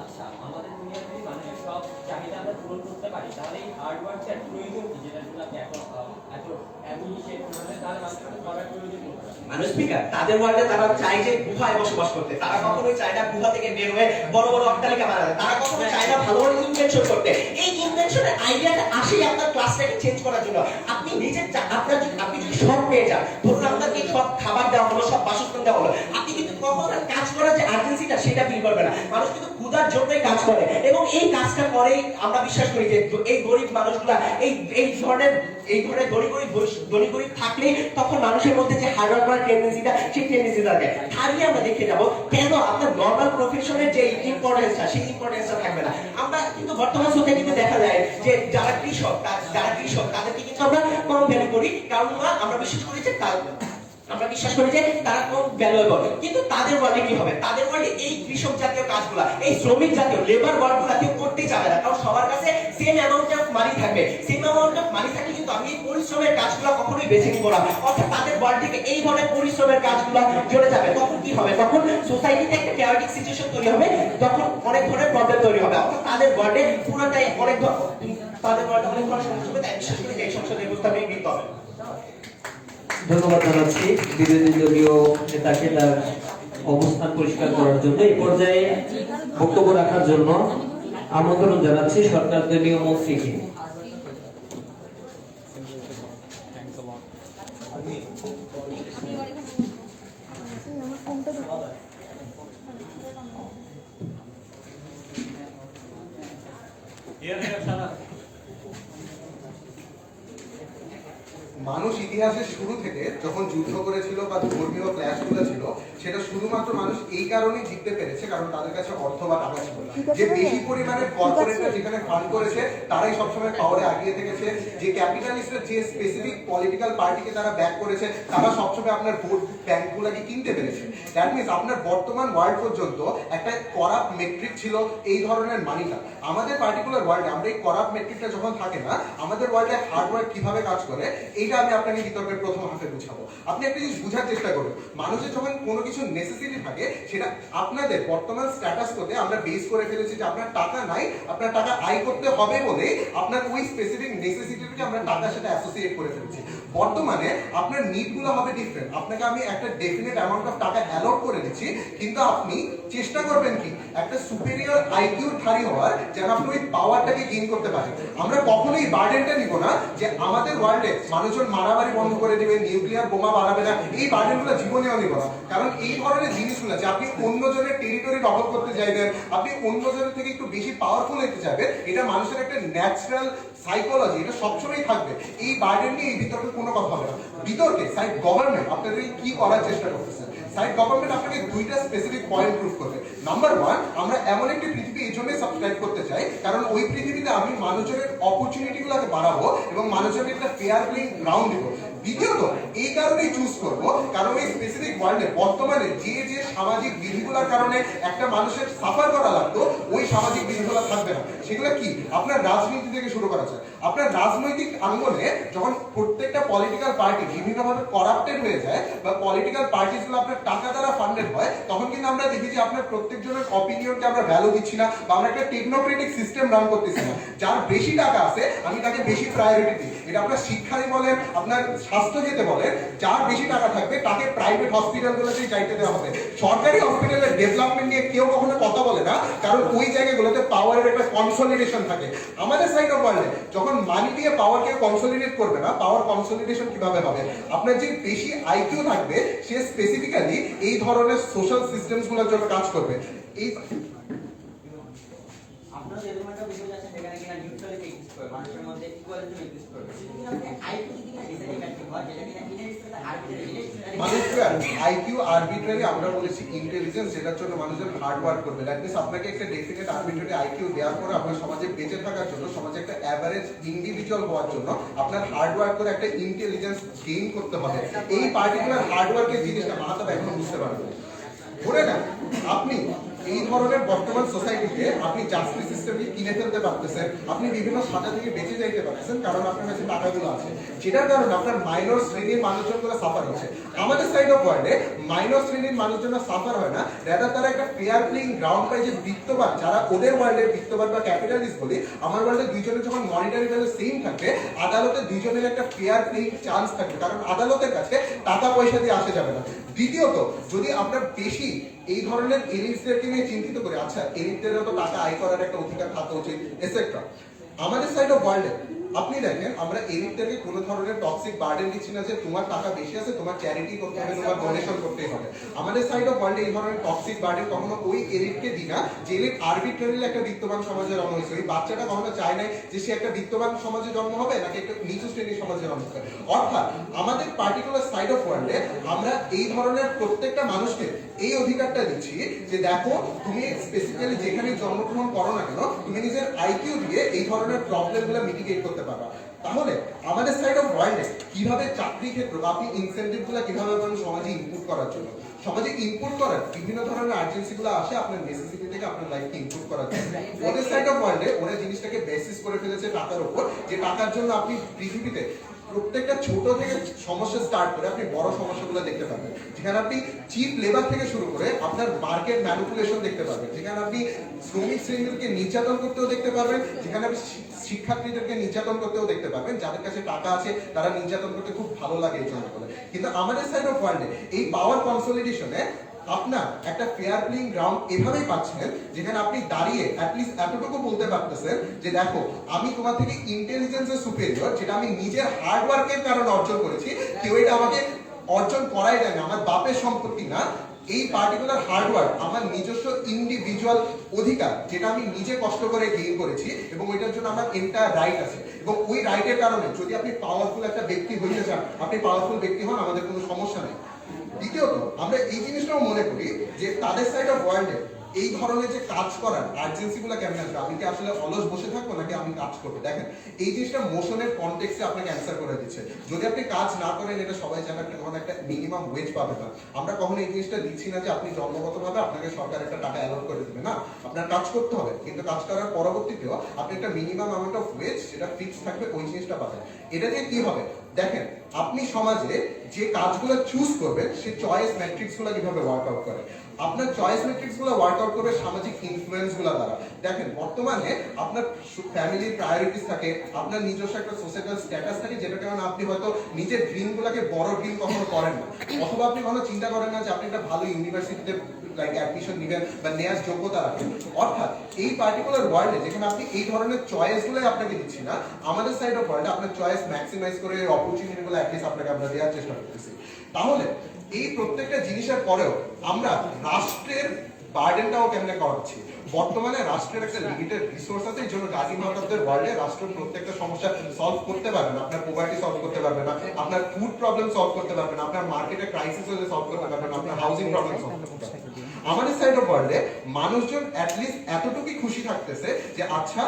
আচ্ছা, আমাদের দুনিয়াতে যদি মানুষের সব চাহিদা আমরা পূরণ করতে পারি তাহলে এই হার্ড ওয়ার্কটার প্রয়োজন কি, যেটার জন্য আপনি এখন এত অ্যাপ্রিশিয়েট করলেন, তাহলে মানুষের করার প্রয়োজন কি? মানুষ স্পিকার তাদের ওয়ার্ল্ডে তারা চায় যে গুহায় বসবাস করতে, তারা কখনোই চায় না গুহা থেকে বের হয়ে বড় বড় অট্টালিকা বানাতে, তারা কখনো চায় না ভালো ভালো ইনভেনশন করতে। এই ইনভেনশনের আইডিয়াটা আসেই আপনার ক্লাসটাকে চেঞ্জ করার জন্য। আপনি নিজের আপনি যদি সব পেয়ে যান, ধরুন আপনাকে সব খাবার দেওয়া হলো, সব বাসস্থান দেওয়া হলো, আপনি কিন্তু কখনো কাজ করার যে আর্জেন্সিটা সেটা ফিল করবে না। মানুষ কিন্তু ক্ষুধার জন্যই কাজ করে, এবং এই কাজটা করেই আমরা বিশ্বাস করি যে এই গরিব মানুষগুলা এই ধরনের গরিব থাকলে তখন মানুষের মধ্যে যে হার্ডওয়ার্ক করার টেন্ডেন্সিটা সেই টেন্ডেন্সি থাকে। থাকলে আমরা দেখে যাব কেন আপনার নর্মাল প্রফেশনের যে ইম্পর্টেন্সটা সেই ইম্পর্টেন্সটা থাকবে না। আমরা কিন্তু বর্তমান সোসাইটিতে দেখা যায় যে যারা কৃষক তাদেরকে কিন্তু আমরা কম ভ্যালু করি, কারণ আমরা বিশ্বাস করি যে তারা কম ভ্যালুয়েবল। কিন্তু তাদের ওয়ার্ল্ডে কি হবে? তাদের ওয়ার্ল্ডে এই কৃষক জাতীয় কাজগুলা, এই শ্রমিক জাতীয় লেবার ওয়ার্কগুলা কেউ করতে যাবে না, কারণ সবার কাছে সেম অ্যামাউন্ট অফ মানি থাকবে। সেম অ্যামাউন্ট অফ মানি থাকলে কিন্তু আমি এই পরিশ্রমের কাজগুলা কখনোই বেছে নিব না। অর্থাৎ তাদের ওয়ার্ল্ড থেকে এই ধরনের পরিশ্রমের কাজগুলা চলে যাবে। তখন কি হবে? তখন সোসাইটিতে একটা ক্যাওটিক সিচুয়েশন তৈরি হবে, তখন অনেক ধরনের প্রবলেম তৈরি হবে। অর্থাৎ তাদের ওয়ার্ল্ডে পুরোটাই অনেক ধরনের সমস্যা হবে। তাই বিশেষ করে এই সংসদের ব্যবস্থা নিয়ে নিতে হবে। ধন্যবাদ জানাচ্ছি বিরোধী দলীয় নেতাকে তার অবস্থান পরিষ্কার করার জন্য। এই পর্যায়ে বক্তব্য রাখার জন্য আমন্ত্রণ জানাচ্ছি সরকার দলীয় মন্ত্রীকে। মানুষ ইতিহাসের শুরু থেকে যখন যুদ্ধ করেছিল বা ধর্মীয় ক্ল্যাশগুলো ছিল, সেটা শুধুমাত্র মানুষ এই কারণেই জিততে পেরেছে কারণ তাদের কাছে অর্থ বা টাকা ছিল। যে বেশি পরিমাণে কর্পোরেটরা যেখানে ফান্ড করেছে তারাই সবসময় পাওয়ারে আগিয়ে থেকেছে। যে ক্যাপিটালিস্টরা যে স্পেসিফিক পলিটিক্যাল পার্টিকে তারা ব্যাক করেছে তারা সবসময় আপনার ভোট ব্যাংকগুলোকে কিনতে পেরেছে। দ্যাট মিনস আপনার বর্তমান ওয়ার্ল্ড পর্যন্ত একটা করাপ্ট মেট্রিক ছিল এই ধরনের মানিটা। আমাদের পার্টিকুলার ওয়ার্ল্ডে আমরা এই করাপ্ট মেট্রিকটা যখন থাকে না, আমাদের ওয়ার্ল্ডে হার্ডওয়ার্ক কিভাবে কাজ করে এইটা আমি আপনাকে বিতর্কের প্রথম হাফে বুঝাবো। আপনি একটা জিনিস বুঝার চেষ্টা করুন, মানুষের যখন কোনো কিছু নেসেসিটি থাকে সেটা আপনাদের বর্তমান স্ট্যাটাস করতে আমরা বেস করে ফেলেছি যে আপনার টাকা নাই, আপনার টাকা আয় করতে হবে বলে আপনার ওই স্পেসিফিক নেসেসিটিকে আমরা টাকার সাথে অ্যাসোসিয়েট করে ফেলেছি। বর্তমানে আপনার নিডগুলো হবে ডিফারেন্ট। আপনাকে আমি একটা ডেফিনেট অ্যামাউন্ট অফ টাকা অ্যালট করে দিচ্ছি, কিন্তু আপনি চেষ্টা করবেন কি একটা সুপেরিয়র আইকিউর ধারী হওয়ার, যেন আপনি ওই পাওয়ারটাকে গেইন করতে পারেন। আমরা কখনোই বার্ডেনটা নিব না যে আমাদের ওয়ার্ল্ডে মানুষজন মারামারি বন্ধ করে দেবে, নিউক্লিয়ার বোমা বানাবে না, এই বার্ডেনগুলো জীবনেও নিব না। কারণ এই ধরনের জিনিসগুলো যে আপনি অন্যজনের টেরিটরি দখল করতে চাইবেন, আপনি অন্যজনের থেকে একটু বেশি পাওয়ারফুল হতে চাইবেন, এটা মানুষের একটা ন্যাচারাল সাইকোলজি, এটা সবসময় থাকবে। এই বার্ডেন নিয়ে এই বিতর্কে কোনো কথা হবে না। বিতর্কে সাইড গভর্নমেন্ট আপনাদের কি করার চেষ্টা করতেছে, সাইড গভর্নমেন্ট আপনাকে দুইটা স্পেসিফিক পয়েন্ট প্রুভ করবে। নাম্বার ওয়ান, আমরা এমন একটি পৃথিবী এই জন্যই সাবস্ক্রাইব করতে চাই কারণ ওই পৃথিবীতে আমি মানুষের অপরচুনিটিগুলোকে বাড়াবো এবং মানুষের একটা ফেয়ার প্লেইং গ্রাউন্ড দিব। দ্বিতীয়ত, এই কারণেই চুজ করবো কারণ এই স্পেসিফিক ওয়ার্ল্ডে বর্তমানে যে সামাজিক বিধিগুলোর কারণে একটা মানুষের সাফার করা লাগতো, ওই সামাজিক বিধিগুলো থাকবে না। সেগুলো কি? আপনার রাজনীতি থেকে শুরু করা যায়। আপনার রাজনৈতিক আঙ্গনে যখন প্রত্যেকটা পলিটিক্যাল পার্টি বিভিন্নভাবে করাপ্টেড হয়ে যায় বা পলিটিক্যাল পার্টিগুলো আপনার টাকা দ্বারা ফান্ডেড হয়, তখন কিন্তু আমরা দেখি যে আপনার প্রত্যেকজনের অপিনিয়নকে আমরা ভ্যালু দিচ্ছি না, বা আমরা একটা টেকনোক্রেটিক সিস্টেম রান করতেছি না। যার বেশি টাকা আছে আমি তাকে বেশি প্রায়োরিটি দিই। এটা আপনার শিক্ষাই বলেন, আপনার স্বাস্থ্য যেতে বলেন, যার বেশি টাকা থাকবে তাকে প্রাইভেট হসপিটালগুলোতেই যাইতে দেওয়া হবে। সরকারি হসপিটালের ডেভেলপমেন্ট নিয়ে কেউ কখনো কথা বলে না, কারণ ওই জায়গাগুলোতে পাওয়ারের একটা কনসলিডেশন থাকে। আমাদের সাইড অফ ওয়ার্ল্ডে যখন মানি দিয়ে পাওয়ারকে কনসলিডেট করবে না, পাওয়ার কনসলিডেশন কিভাবে হবে? আপনার যে বেশি আইকিউ থাকবে সে স্পেসিফিক্যালি এই ধরনের সোশ্যাল সিস্টেমস গুলোর জন্য কাজ করবে। এই আপনারা যেরকম একটা বিষয় যাচ্ছে সেখানে কিনা নিউট্রালিটি এক্সিস্ট করে, মানুষের মধ্যে ইকুয়ালিটি এক্সিস্ট করে, কিন্তু কিনা আইকিউ যদি কিনা ডিসএডভান্টেজ হয়, যেটা কিনা ইনহেরিটেড আর্বিট্রারি মানুষকে আইকিউ আরবিট্রারি আমরা বলেছি ইন্টেলিজেন্স, যেটার জন্য মানুষজন হার্ড ওয়ার্ক করবে। দ্যাট মিন্স আপনাকে একটা ডেফিনেট আরবিট্রারি আইকিউ দেওয়ার পরে আপনার সমাজে বেঁচে থাকার জন্য, সমাজে একটা অ্যাভারেজ ইন্ডিভিজুয়াল হওয়ার জন্য আপনার হার্ড ওয়ার্ক করে একটা ইন্টেলিজেন্স গেইন করতে হবে। এই পার্টিকুলার হার্ড ওয়ার্কের জিনিসটা মাহাতাব এখন বুঝতে পারবে। ধরে না আপনি এই ধরনের বর্তমান সোসাইটিতে আপনি জাস্টিস সিস্টেমকে কিনে ফেলতে পারতেছেন, আপনি বিভিন্ন সাজা থেকে বেঁচে যাইতে পারতেছেন, কারণ আপনার কাছে টাকাগুলো আছে, যেটার কারণে আপনার মাইনর শ্রেণীর মানুষজনগুলো সাফার হচ্ছে। আমাদের সাইড অফ ওয়ার্ল্ডে মাইনর শ্রেণীর মানুষজন সাফার হয় না, রাদার তারা একটা ফেয়ার প্লেইং গ্রাউন্ড পায়। যে বিত্তবান যারা ওদের ওয়ার্ল্ডে বিত্তবান বা ক্যাপিটালিস্ট বলি, আমার ওয়ার্ল্ডে দুইজনের যখন মনিটারি ভ্যালু সেম থাকবে, আদালতে দুইজনের একটা ফেয়ার প্লেইং চান্স থাকবে, কারণ আদালতের কাছে টাকা পয়সা দিয়ে আসা যাবে না। দ্বিতীয়ত, যদি আপনার বেশি এই ধরনের এলিটদেরকে নিয়ে চিন্তিত করে, আচ্ছা এলিটদেরও তো টাকা আয় করার একটা অধিকার থাকা উচিত এটসেট্রা। আমাদের সাইড অফ ওয়ার্ল্ডে আপনি দেখেন আমরা এলিটদেরকে কোনো ধরনের টক্সিক বার্ডেন দিচ্ছি না যে তোমার টাকা বেশি আছে, তোমার চ্যারিটি করতে হবে, তোমার ডোনেশন করতেই হবে। আমাদের সাইড অফ ওয়ার্ল্ডে এই ধরনের টক্সিক বার্ডেন কখনো ওই এলিটকে দিই না যে এলিট আরবিট্রারিলি একটা বিত্তবান সমাজে জন্ম হয়েছে। ওই বাচ্চাটা কখনো চায় নাই যে সে একটা বিত্তবান সমাজে জন্ম হবে নাকি একটা নিচু শ্রেণীর সমাজে জন্ম হবে। অর্থাৎ আমাদের পার্টিকুলার সাইড অফ ওয়ার্ল্ডে আমরা এই ধরনের প্রত্যেকটা মানুষকে এই অধিকারটা দিচ্ছি যে দেখো তুমি স্পেসিফিক্যালি যেখানে জন্মগ্রহণ করো না কেন, তুমি নিজের আইকিউ দিয়ে এই ধরনের প্রবলেমগুলো মিটিগেট করতে পারবা। তাহলে আমাদের সাইড অফ ওয়ার্ল্ডে কিভাবে চাকরি ক্ষেত্র বা আপনি ইনসেন্টিভগুলো কিভাবে পাবেন সমাজে ইনপুট করার জন্য? সমাজে ইনপুট করার বিভিন্ন ধরনের আর্জেন্সিগুলো আসে আপনার নেসেসিটি থেকে আপনার লাইফকে ইনপুট করার জন্য। ওদের সাইড অফ ওয়ার্ল্ডে ওরা জিনিসটাকে বেসিস করে ফেলেছে টাকার উপর, যে টাকার জন্য আপনি পৃথিবীতে প্রত্যেকটা ছোট থেকে সমস্যা স্টার্ট করে আপনি বড় সমস্যাগুলো দেখতে পাবেন, যেখানে আপনি চিপ লেবার থেকে শুরু করে আপনার মার্কেট ম্যানিপুলেশন দেখতে পাবেন, যেখানে আপনি শ্রমিক শ্রেণীদেরকে নির্যাতন করতেও দেখতে পারবেন, যেখানে আপনি শিক্ষার্থীদেরকে নির্যাতন করতেও দেখতে পাবেন। যাদের কাছে টাকা আছে তারা নির্যাতন করতে খুব ভালো লাগে এই জন্য বলে। কিন্তু আমাদের সাইড অফ ওয়ার্ল্ডে এই পাওয়ার কনসলিডেশনে আপনার একটা ফেয়ার প্লেইং গ্রাউন্ড এভাবেই পাচ্ছেন, যেখানে আপনি দাঁড়িয়ে অ্যাটলিস্ট এতটুকু বলতে পারতেছেন যে দেখো আমি তোমার থেকে ইন্টেলিজেন্সের সুপেরিয়র, যেটা আমি নিজের হার্ড ওয়ার্কের কারণে অর্জন করেছি, কেউ এটা আমাকে অর্জন করাই দেয় না, আমার বাপের সম্পত্তি না। এই পার্টিকুলার হার্ডওয়ার্ক আমার নিজস্ব ইন্ডিভিজুয়াল অধিকার, যেটা আমি নিজে কষ্ট করে গেইন করেছি, এবং ওইটার জন্য আমার এন্টায়ার রাইট আছে। এবং ওই রাইটের কারণে যদি আপনি পাওয়ারফুল একটা ব্যক্তি হইতে চান, আপনি পাওয়ারফুল ব্যক্তি হন, আমাদের কোনো সমস্যা নেই। দ্বিতীয়ত, আমরা এই জিনিসটাও মনে করি যে তাদের সাইড অফ ওয়ার্ল্ডে এই ধরনের যে কাজ করার আর্জেন্সিগুলো কেমন আসবে, আমি কি আসলে অলস বসে থাকবো নাকি আমি কাজ করবো? দেখেন এই জিনিসটা মোশনের কনটেক্সটে আপনাকে অ্যান্সার করে দিচ্ছে। যদি আপনি কাজ না করেন, এটা সবাই জানে, আপনি কখনো একটা মিনিমাম ওয়েজ পাবেন না। আমরা কখনো এই জিনিসটা দিচ্ছি না যে আপনি জন্মগতভাবে আপনাকে সরকার একটা টাকা অ্যালট করে দেবে, না, আপনার কাজ করতে হবে, কিন্তু কাজ করার পরবর্তীতেও আপনি একটা মিনিমাম অ্যামাউন্ট অফ ওয়েজ যেটা ফিক্স থাকবে ওই জিনিসটা পাবেন। এটা দিয়ে কি হবে দেখেন, আপনি সমাজে যে কাজগুলো চুজ করবেন সেই চয়েস ম্যাট্রিক্স গুলো কিভাবে ওয়ার্কআউট করে। আপনার চয়েস ম্যাট্রিক্স গুলো ওয়ার্কআউট করবে সামাজিক ইনফ্লুয়েন্স গুলো দ্বারা। দেখেন বর্তমানে আপনার ফ্যামিলির প্রায়োরিটিস থাকে, আপনার নিজস্ব একটা সোশ্যাল স্ট্যাটাস থাকে, যেটার কারণে আপনি হয়তো নিজের ড্রিম গুলাকে বড় ড্রিম কখনো করেন না, অথবা আপনি কখনো চিন্তা করেন না যে আপনি একটা ভালো ইউনিভার্সিটিতে লাইক অ্যাডমিশন নেবেন বা নেওয়ার যোগ্যতা রাখেন। অর্থাৎ এই পার্টিকুলার ওয়ার্ল্ডে যেখানে আপনি এই ধরনের চয়েস গুলোই আপনাকে দিচ্ছি না, আমাদের সাইড অফ ওয়ার্ল্ডে আপনার চয়েস ম্যাক্সিমাইজ করে অপরচুনিটি গুলো অ্যাটলিস্ট আপনাকে আমরা দেওয়ার চেষ্টা করতেছি। তাহলে এই প্রত্যেকটা জিনিসের পরেও আমরা রাষ্ট্রের বার্ডেনটাও কেমনে করাচ্ছি। বর্তমানে রাষ্ট্রের একটা লিমিটেড রিসোর্স আছে, এই জন্য গাজী মাহতাবদের ওয়ার্ল্ডে রাষ্ট্র প্রত্যেকটা সমস্যা সলভ করতে পারবে না। আপনার পভার্টি সলভ করতে পারবে না, আপনার ফুড প্রবলেম সলভ করতে পারবে না, আপনার মার্কেটে ক্রাইসিস হলে সলভ করতে পারবে না, আপনার হাউজিং প্রবলেম সলভ করতে পারবে না। আমাদের সাইড অফ ওয়ার্ল্ডে মানুষজন অ্যাটলিস্ট এতটুকুই খুশি থাকতেছে যে আচ্ছা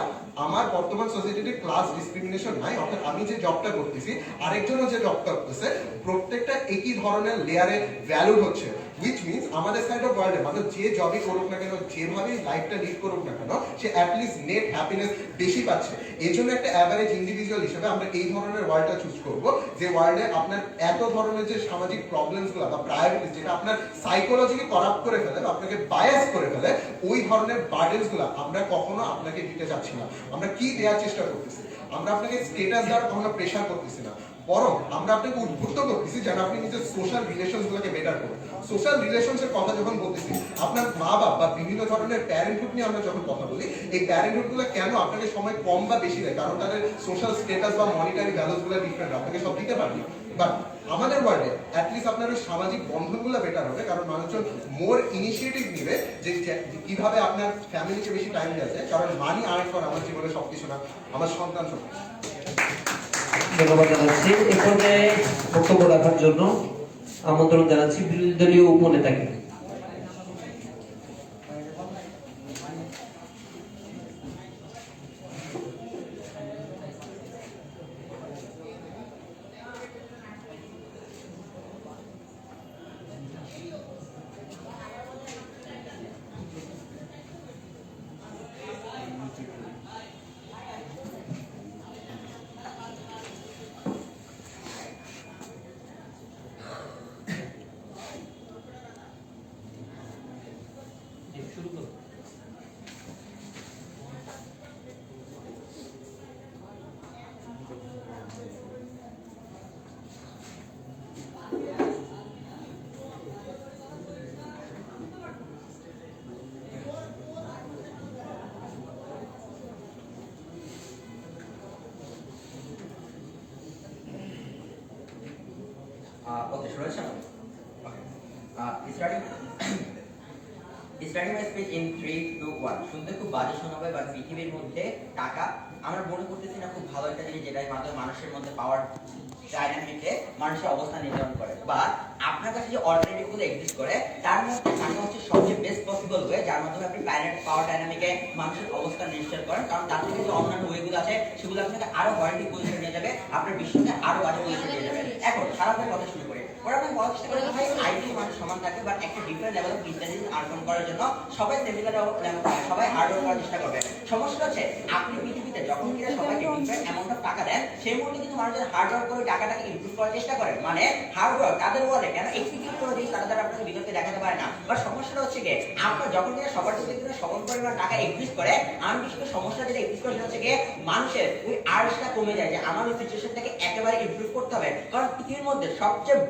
আমার বর্তমান সোসাইটিতে ক্লাস ডিসক্রিমিনেশন নাই, অর্থাৎ আমি যে জবটা করতেছি আরেকজনও যে জবটা করতেছে প্রত্যেকটা একই ধরনের লেয়ারে ভ্যালু হচ্ছে। উইচ মিনস আমাদের সাইড অফ ওয়ার্ল্ডে মানুষ যে জবই করুক না কেন, যেভাবেই লাইফটা লিড করুক না কেন, সে অ্যাটলিস্ট নেট হ্যাপিনেস বেশি পাচ্ছে। এই জন্য একটা অ্যাভারেজ ইন্ডিভিজুয়াল হিসেবে আমরা এই ধরনের ওয়ার্ল্ডটা চুজ করবো, যে ওয়ার্ল্ডে আপনার এত ধরনের যে সামাজিক প্রবলেমসগুলো বা প্রায়োরিটিস যেটা আপনার সাইকোলজিকে করাপ্ট করে ফেলে বা আপনাকে বায়াস করে ফেলে, ওই ধরনের বার্ডেন্সগুলো আমরা কখনো আপনাকে দিতে চাচ্ছি না। আমরা কি দেওয়ার চেষ্টা করতেছি? আমরা আপনাকে স্ট্যাটাস দেওয়ার কখনো প্রেশার করতেছি না, বরং আমরা আপনাকে উদ্বুদ্ধ করতেছি যেন আপনি নিজের সোশ্যাল রিলেশনসগুলোকে বেটার করুন। সোশ্যাল রিলেশনসের কথা যখন বলতেছি, আপনার মা বাবা বা বিভিন্ন ধরনের প্যারেন্টহুড নিয়ে আমরা যখন কথা বলি, এই প্যারেন্টহুডগুলো কেন আপনাকে সময় কম বা বেশি দেয়? কারণ তাদের সোশ্যাল স্ট্যাটাস বা মনিটারি ভ্যালুসগুলো ডিফারেন্ট, আপনাকে সব দিতে পারবে। বাট আমাদের ওয়ার্ল্ডে অ্যাটলিস্ট আপনার ওই সামাজিক বন্ধনগুলো বেটার হবে, কারণ মানুষজন মোর ইনিশিয়েটিভ নিবে যে কিভাবে আপনার ফ্যামিলিকে বেশি টাইম দেওয়া যায়। কারণ মানি আর্ন করা আমার জীবনে সবকিছু না, আমার সন্তান সব। ধন্যবাদ জানাচ্ছি। এ পর্যায়ে বক্তব্য রাখার জন্য আমন্ত্রণ জানাচ্ছি বিরোধী দলীয় উপনেতাকে। Okay, Suresh. Starting my speech in 3, 2, 1. শুনতে খুব বাজে শোনাবে, বাট পৃথিবীর মধ্যে টাকা আমরা মনে করতেছি না খুব ভালো একটা জিনিস, যেটার মাধ্যমে মানুষের মধ্যে পাওয়ার ডাইনামিকে মানুষের অবস্থান নির্ধারণ করে। বা আপনার কাছে যে অল্টারনেটিভ গুলো এক্সিস্ট করে, তার মধ্যে টাকা হচ্ছে সবচেয়ে বেস্ট পসিবল ওয়ে, যার মাধ্যমে আপনি প্ল্যানেট পাওয়ার ডাইনামিকে মানুষের অবস্থান নিশ্চয় করেন। কারণ তার থেকে যে অন্যান্য ওয়েগুলো আছে, সেগুলো আপনাকে আরো ওয়ারেন্টি পজিশন নিয়ে যাবে, আপনার বিশ্বকে আরো বাজে পজিশন নিয়ে যাবে। এখন খারাপের কথা শুরু করি। ওরা আপনি বলার চেষ্টা করেন ভাই আইটি মানুষ সমান থাকে, বাট একটা ডিফারেন্ট লেভেল অফ ইন্টেলিজেন্স আর্জন করার জন্য সবাই সিমিলার সবাই হার্ড ওয়ার্ক করার চেষ্টা করবে। সমস্যা হচ্ছে আপনি পৃথিবীতে যখন কিনা সবাইকে ডিফারেন্ট অ্যামাউন্ট অফ টাকা দেন, সেই মুহূর্তে কিন্তু মানুষের হার্ড ওয়ার্ক করে টাকাটাকে ইমপ্রুভ করার চেষ্টা করেন। মানে হার্ড ওয়ার্ক তাদের বলে কেন এক্সিকিউট করে দিই, তারা তারা আপনাকে বিতর্কে দেখাতে পারে না। বাট সমস্যাটা হচ্ছে কি, আপনার যখন কিনা সবার থেকে কিনা সমান পরিমাণ টাকা এক্সিস্ট করে, আমি বিশেষ সমস্যা যেটা এক্সিস্ট করে সেটা হচ্ছে কি মানুষের ওই আর্টসটা কমে যায় যে আমার ওই সিচুয়েশনটাকে একেবারে ইমপ্রুভ করতে হবে। কারণ পৃথিবীর মধ্যে সবচেয়ে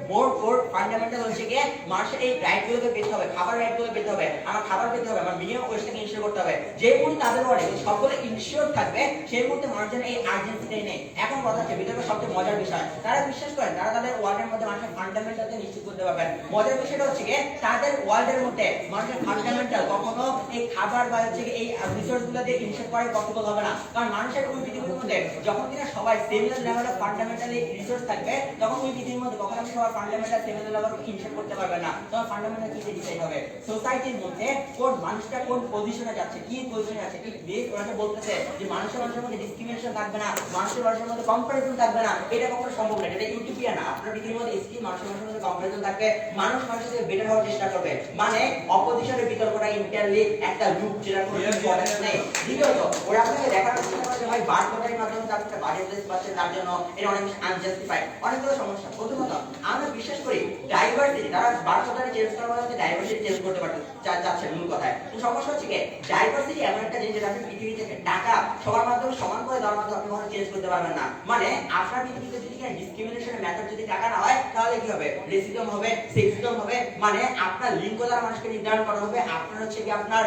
কোর ফান্ডামেন্টাল হচ্ছে কি মানুষের এই রাইট গুলোকে পেতে হবে, খাবার রাইট গুলো পেতে হবে, আমার খাবার পেতে হবে, আমার মিনিমাম ওয়েস্টটাকে ইনশিওর করতে হবে। যে মুহূর্তে তাদের ওয়ার্ডে সকলে ইনশিওর থাকবে, সেই মুহূর্তে মানুষের এই আর্জেন্সিটাই নেই। এখন কথা হচ্ছে বিতর্কের সবচেয়ে মজার বিষয়, তারা বিশ্বাস করেন তারা তাদের ওয়ার্ল্ডের মধ্যে মানুষের ফান্ডামেন্টালকে নিশ্চিত করতে পারবেন। মজার বিষয়টা হচ্ছে কি তাদের ওয়ার্ল্ডের মধ্যে মানুষের ফান্ডামেন্টাল কখনো এই খাবার বা হচ্ছে এই রিসোর্স গুলো দিয়ে ইনশিওর করা পসিবল হবে না। কারণ মানুষের ওই পৃথিবীর মধ্যে যখন কিনা সবাই similar level of fundamentally resource থাকবে, তখন ওই পৃথিবীর মধ্যে কখনো আপনি সবার ফান্ডামেন্টাল সিমিলার লেভেল ইনশিওর করতে পারবেন না। তোমার ফান্ডামেন্টাল কি ডিসাইড হবে সোসাইটির মধ্যে কোন মানুষটা কোন পজিশনে যাচ্ছে, কি পজিশনে আছে। এই বেস ওরা বলতেছে যে মানুষের মধ্যে ডিসক্রিমিনেশন থাকবে না, মানুষের মধ্যে কম্পারিজন থাকবে না, এটা কখনো সম্ভব না। এটা ইউটোপিয়া না। আপনার পৃথিবীর মধ্যে স্কিল মানুষের মধ্যে কম্পারিজন থাকবে, মানুষ মানুষের সাথে বেটার হওয়ার চেষ্টা করবে। মানে অপোজিশনের বিতর্কটা ইন্টারলি একটা লুপ, যেটা কোনো ইম্পর্টেন্স নেই। দ্বিতীয়ত ওরা আপনাকে দেখার চেষ্টা করে যে ভাই বার্ড কোটারির মাধ্যমে তার একটা বাজেট প্লেস পাচ্ছে, তার জন্য এটা অনেক বেশি আনজাস্টিফাইড। অনেকগুলো সমস্যা। প্রথমত আমরা বিশ্বাস করি ডাইভার্সিটি, তারা বার্ড কোটারি চেঞ্জ করার মধ্যে ডাইভার্সিটি চেঞ্জ করতে পারছে যাচ্ছে মূল কথায়। তো সমস্যা হচ্ছে কি ডাইভার্সিটি এমন একটা জিনিস যেটা আপনি পৃথিবী থেকে টাকা সবার মাধ্যমে সমান করে দেওয়ার মাধ্যমে আপনি কখনো চেঞ্জ করতে পারবেন না। মানে আপনার পৃথিবীতে যদি ডিসক্রিমিনেশনের মেথড যদি টাকা না হয়, তাহলে কি হবে? রেসিজম হবে, সেক্সিজম হবে। মানে আপনার লিঙ্গ দ্বারা মানুষকে নির্ধারণ করা হবে, আপনার হচ্ছে কি আপনার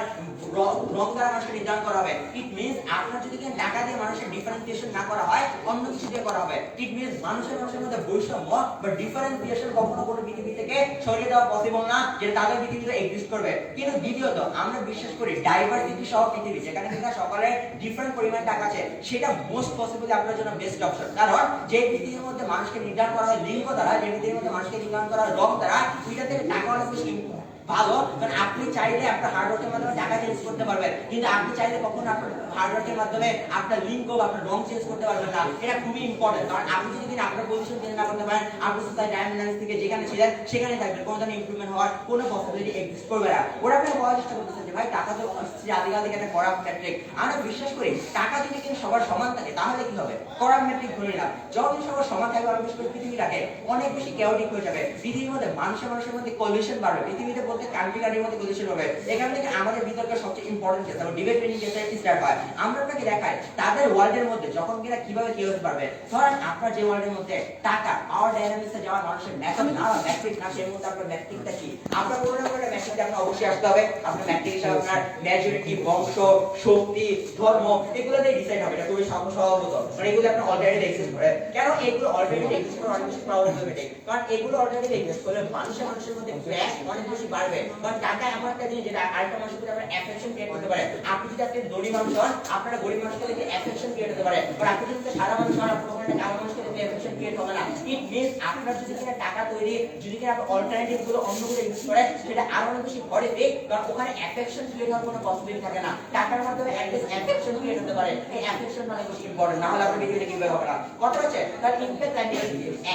রং দ্বারা মানুষকে নির্ধারণ করা হবে। ইট মিনস আপনার যদি টাকা দিয়ে মানুষের ডিফারেন্সিয়েশন না করা হয়, অন্য কিছু দিয়ে করা হবে। ইট মিনস মানুষের মধ্যে বৈষম্য বা ডিফারেন্সিয়েশন কখনো কোনো পৃথিবী থেকে সরিয়ে দেওয়া পসিবল না, যেটা তাদের পৃথিবীতে এক্সিস্ট করবে। কিন্তু দ্বিতীয়ত আমরা বিশ্বাস করি ডাইভার্সিটি সহ পৃথিবী, যেখানে কিনা সকলের ডিফারেন্ট পরিমাণ টাকা আছে, সেটা মোস্ট পসিবল আপনার জন্য বেস্ট অপশন। কারণ যে পৃথিবীর মধ্যে মানুষকে নির্ধারণ করা হয় লিঙ্গ দ্বারা, যে পৃথিবীর মধ্যে মানুষকে নির্ধারণ করা হয় রং দ্বারা, ওইটা থেকে টাকা অনেক বেশি ভালো, কারণ আপনি চাইলে আপনার হার্ডওয়ার্কের মাধ্যমে টাকা চেঞ্জ করতে পারবেন, কিন্তু আপনি চাইলে কখনো আপনার হার্ডওয়ার্কের মাধ্যমে আপনার লিঙ্ক বা আপনার রং চেঞ্জ করতে পারবেন না। এটা খুবই ইম্পর্টেন্ট, কারণ আপনি যদি আপনার পজিশন চেঞ্জ না করতে পারেন, আপনি সোসাইটি ডায়নামিক্স থেকে যেখানে ছিলেন সেখানে থাকবেন, কোনো ধরনের ইমপ্রুভমেন্ট হওয়ার কোনো পসিবিলিটি এক্সিস্ট করবে না। ওরা আপনাকে বলার চেষ্টা করতেছেন যে ভাই টাকা তো আদিকাল থেকে একটা করাপ্ট ম্যাট্রিক। আমরা বিশ্বাস করি টাকা যদি কিন্তু সবার সমান থাকে তাহলে কি হবে, করাপ্ট ম্যাট্রিক ধরে না। যখন সবার সমান থাকবে আমি বিশ্বাস করি পৃথিবীটাকে অনেক বেশি কেওটিক হয়ে যাবে, পৃথিবীর মধ্যে মানুষের মধ্যে কলিশন বাড়বে, পৃথিবীতে বলতে কান্ট্রির মধ্যে কলিশন হবে। এখান থেকে আমাদের বিতর্কের সবচেয়ে ইম্পর্টেন্ট কেস ডিবেট ট্রেনিং কেসটা স্টার্ট হয়। আমরা আপনাকে দেখাই তাদের ওয়ার্ল্ডের মধ্যে যখন কিনা কিভাবে কেওস বাড়বে। ধরেন আপনার যে ওয়ার্ল্ডের মধ্যে টাকা পাওয়ার ডায়নামিক্সে যাওয়া মানুষের মেথড না ম্যাট্রিক না, সেই মধ্যে আপনার ম্যাট্রিকটা কি, আপনার কোনো না কোনো ম্যাট্রিকটা আপনার অবশ্যই আসতে হবে। আপনার ম্যাট্রিক হিসাবে আপনার মেজরিটি, বংশ, শক্তি, ধর্ম এগুলো দিয়ে ডিসাইড হবে। এটা খুবই সহজত, মানে এগুলো আপনার অলরেডি এক্সিস্ট করে। কেন এগুলো অলরেডি এক্সিস্ট করে অনেক বেশি প্রবলেমেটিক, কারণ এগুলো অলরেডি এক্সিস্ট করলে মানুষের মধ্যে ব্যাস অনেক বেশি বাড়বে। কারণ টাকা এমন একটা জিনিস যেটা আরেকটা মানুষের প্রতি আপনার অ্যাফেকশন ক্রিয়েট করতে পারে। আপনি যদি আজকে ধনী মানুষ হন, আপনারা গরিব মানুষকে দেখে অ্যাফেকশন ক্রিয়েট হতে পারে, আর আপনি যদি সারা মানুষ হন, আপনার ওখানে কালো মানুষকে দেখে অ্যাফেকশন ক্রিয়েট হবে না। ইট মিন্স আপনার যদি কিনা টাকা তৈরি, যদি কিনা আপনি অল্টারনেটিভ গুলো অন্যগুলো ইউজ করে, সেটা আরো অনেক বেশি ভরে দেয়, কারণ ওখানে অ্যাফেকশন ক্রিয়েট হওয়ার কোনো পসিবিলিটি থাকে না। টাকার মাধ্যমে অ্যাটলিস্ট অ্যাফেকশন ক্রিয়েট হতে পারে, এই অ্যাফেকশন মানে বেশি ইম্পর্টেন্ট, না হলে আপনার ভিডিওটা কিভাবে হবে না। কথা হচ্ছে তার ইমপ্যাক্ট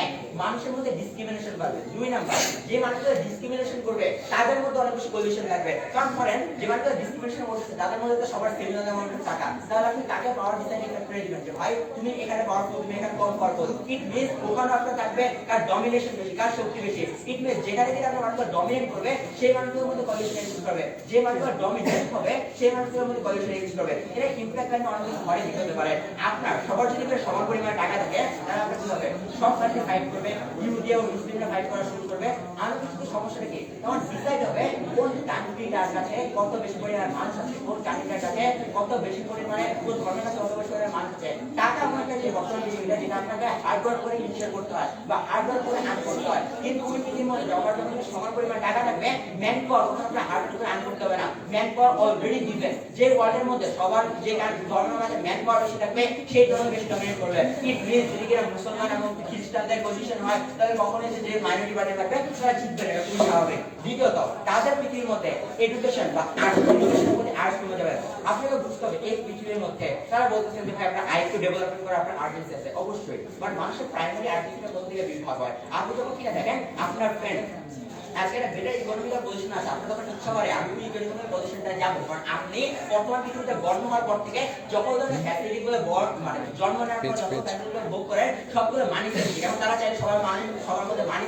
এক, মানুষের মধ্যে ডিসক্রিমিনেশন বাড়বে। দুই নাম্বার, যে মানুষরা ডিসক্রিমিনেশন করবে তাদের মধ্যে অনেক বেশি কলিশন লাগবে। কারণ ধরেন যে মানুষরা ডিসক্রিমিনেশন করছে তাদের মধ্যে তো সবার সিমিলার অ্যামাউন্টের টাকা, তাহলে আপনি তাকে পাওয়ার ডিজাইন করে দিবেন যে ভাই তুমি এখানে পাওয়ারফুল, তুমি এখানে কম পাওয়ারফুল। ইট মিন্স ওখানে আপনার থাকবে কার ডমিনেশন বেশি, কার শক্তি বেশি। ইট মিন্স যেখানে থেকে আপনার মানুষরা ডমিনেট করবে সেই মানুষদের মধ্যে কলিশন এক্সিস্ট করবে, যে মানুষরা ডমিনেট হবে সেই মানুষদের মধ্যে কলিশন এক্সিস্ট করবে। এটা ইমপ্যাক্ট লাইনে অনেক কিছু ভরে দিতে হতে পারে। আপনার সবার যদি সমান পরিমাণে টাকা থাকে তাহলে আপনার কি হবে, সব কান্ট্রি ফাইট করবে, ইহুদি ও মুসলিমরা ফাইট করা শুরু করবে। আর কিছু সমস্যাটা কি, তখন ডিসাইড হবে কোন কান্ট্রিটার কাছে কত বেশি পরিমাণে মানুষ আছে, কোন কান্ট্রিটার কাছে কত বেশি পরিমাণে, কোন ধর্মের কাছে কত বেশি পরিমাণে মানুষ আছে। টাকা এমন একটা যে বর্তমান পৃথিবীটা যেটা আপনাকে হার্ডওয়ার্ক করে ইনশিওর করতে হয় বা হার্ডওয়ার্ক করে আর্ন করতে হয়, কিন্তু ওই পৃথিবীর মধ্যে যখন সমান পরিমাণ টাকা থাকবে, ম্যান পাওয়ার ওখানে আপনার হার্ডওয়ার্ক করে আর্ন করতে হবে না। Man power already given. যে ওয়ার্ল্ডের মধ্যে সবার যে ধর্মের মাঝে ম্যান পাওয়ার বেশি থাকবে সেই ধর্ম বেশি ডমিনেট করবে। ইট মিন্স যদি কিনা মুসলমান এবং খ্রিস্টানদের পজিশন হয় তাহলে কখনোই যে মাইনরিটি পার্টি থাকবে তারা জিতবে না, এটা খুবই স্বাভাবিক। দ্বিতীয়ত, তাদের পৃথিবীর মধ্যে এডুকেশন বা এডুকেশনের মধ্যে আর্টস কমে যাবে। আপনাকে বুঝতে হবে এই পৃথিবীর মধ্যে তারা বলতেছেন যে ভাই আপনার আইকিউ ডেভেলপমেন্ট করা আপনার আর্টিস্ট আছে, অবশ্যই, বাট মানুষের প্রাইমারি আর্টিস্টটা কোথা থেকে বিল্ড হয়। আপনি যখন কিনা দেখেন আপনার ফ্রেন্ড আজকে একটা বেটার ইকোনমিক্যাল পজিশন আছে, আপনার তখন ইচ্ছা করে আমি ইকোনমিক্যাল পজিশনটা যাবো, কারণ আপনি বর্তমান পৃথিবীতে বর্ণ হওয়ার পর থেকে যখন ধরনের ফ্যাসিলিটি গুলো মানে জন্ম নেওয়ার পর যখন ফ্যাসিলিটি ভোগ করে সবগুলো মানি দিচ্ছে, যেমন তারা চাইলে সবার মধ্যে মানি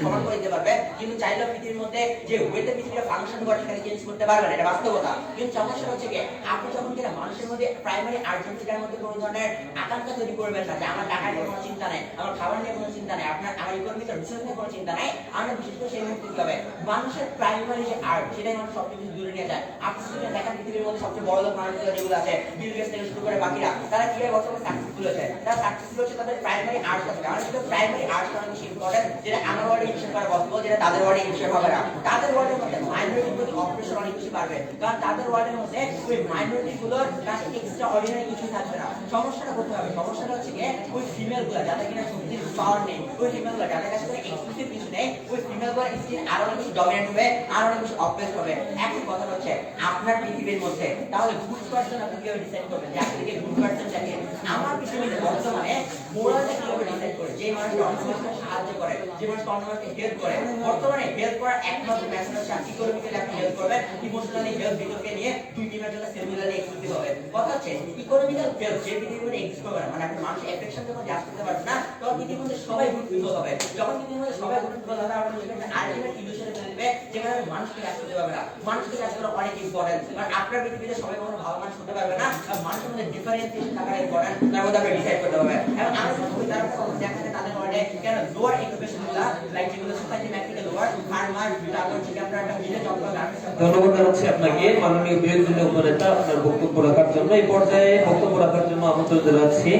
সমান করে দিতে পারবে, কিন্তু চাইলে পৃথিবীর মধ্যে যে ওয়েতে পৃথিবীটা ফাংশন করে সেখানে চেঞ্জ করতে পারবে না, এটা বাস্তবতা। কিন্তু সমস্যা হচ্ছে কি, আপনি যখন কিনা মানুষের মধ্যে প্রাইমারি আর্জেন্টিনার মধ্যে কোনো ধরনের আকাঙ্ক্ষা তৈরি করবেন না যে আমার টাকা নিয়ে কোনো চিন্তা নেই, আমার খাবার নিয়ে কোনো চিন্তা নেই, আপনার আমার ইকোনমিক্যাল রিসোর্স নিয়ে কোনো চিন্তা নেই, আমরা বিশেষ করে সেই মুহূর্তে কি হবে, মানুষের প্রাইমারি যে আর্ট সেটাই মানুষ সবচেয়ে বেশি দূরে নিয়ে যায়। আপনি যদি দেখেন পৃথিবীর মধ্যে সবচেয়ে বড় লোক মানুষগুলো যেগুলো আছে, বিল গেটস থেকে শুরু করে বাকিরা, তারা কিভাবে বর্তমানে সাকসেসফুল হয়েছে, তারা সাকসেসফুল হচ্ছে তাদের প্রাইমারি আর্ট আছে। আমার কিন্তু প্রাইমারি আর্ট অনেক বেশি ইম্পর্টেন্ট, যেটা আমার ওয়ার্ডে ইনশিওর করা পসিবল, যেটা তাদের ওয়ার্ডে ইনশিওর হবে না। তাদের ওয়ার্ডের মধ্যে মাইনরিটির প্রতি অপারেশন অনেক বেশি বাড়বে, কারণ তাদের ওয়ার্ডের মধ্যে ওই মাইনরিটি গুলোর কাছে এক্সট্রা অর্ডিনারি কিছু থাকবে না। সমস্যাটা কোথায় হবে, সমস্যাটা হচ্ছে কি ওই ফিমেল গুলো যাদের কিনা শক্তির পাওয়ার নেই, ওই ফিমেল গুলো যাদের কাছে কোনো এক্সক্লুসিভ কিছু নেই, ওই ফিমেল গুলো স্টিল আরো অনেক বেশি ডমিনেট হবে, আরো অনেক বেশি অপরেস হবে। এখন কথা হচ্ছে আপনার পৃথিবীর মধ্যে তাহলে গুড পারসন আপনি কিভাবে ডিসাইড করবেন যে আপনি গুড পারসনটাকে আমার পৃথিবীতে বর্তমানে মোরালটা কিভাবে ডিসাইড করে, যে মানুষকে অন্য মানুষকে সাহায্য করে, যে মানুষকে অন্য মানুষকে হেল্প করে। বর্তমানে হেল্প করার একমাত্র মেথড হচ্ছে আপনি ইকোনমিক্যালি আপনি হেল্প করবেন, ইমোশনালি হেল্প ভিতরকে নিয়ে দুই টিমের জন্য সেলুলারলি এক্সক্লুসিভ হবে। কথা হচ্ছে ইকোনমিক্যাল হেল্প যে পৃথিবীর মধ্যে এক্সিস্ট করবে না, মানে আপনি মানুষ অ্যাফেকশন যখন জাজ করতে পারবেন না, তখন পৃথিবীর মধ্যে সবাই গুরুত্বপূর্ণ হবে। যখন পৃথিবীর মধ্যে সবাই গুরুত্বপূর্ণ হবে, আমরা সেখানে আলটিমেট ইলিউশনে চলবে, যেখানে মানুষকে কাজ করতে পারবে না। মানুষকে কাজ করা অনেক ইম্পর্টেন্ট, কারণ আপনার পৃথিবীতে সবাই কোনো ভালো মানুষ হতে পারবে না, আর মানুষের মধ্যে ডিফারেন্সিয়েশন থাকা ইম্পর্টেন্ট, তার মধ্যে আপনি ডিসাইড করতে হবে। এবং আমরা যখন তারা দেখা যায় তাদের ওয়ার্ডে কেন লোয়ার এক্সপ্রেশনগুলো লাইক যেগুলো সোসাইটি ম্যাট্রিক্যাল লোয়ার ফার্মার, তারপর হচ্ছে আপনার একটা মিলে জব করা। ধন্যবাদ জানাচ্ছি আপনাকে মাননীয় বিরোধী উপনেতা আপনার বক্তব্য রাখার জন্য। এই পর্যায়ে বক্তব্য রাখার জন্য আমন্ত্রণ জানাচ্ছি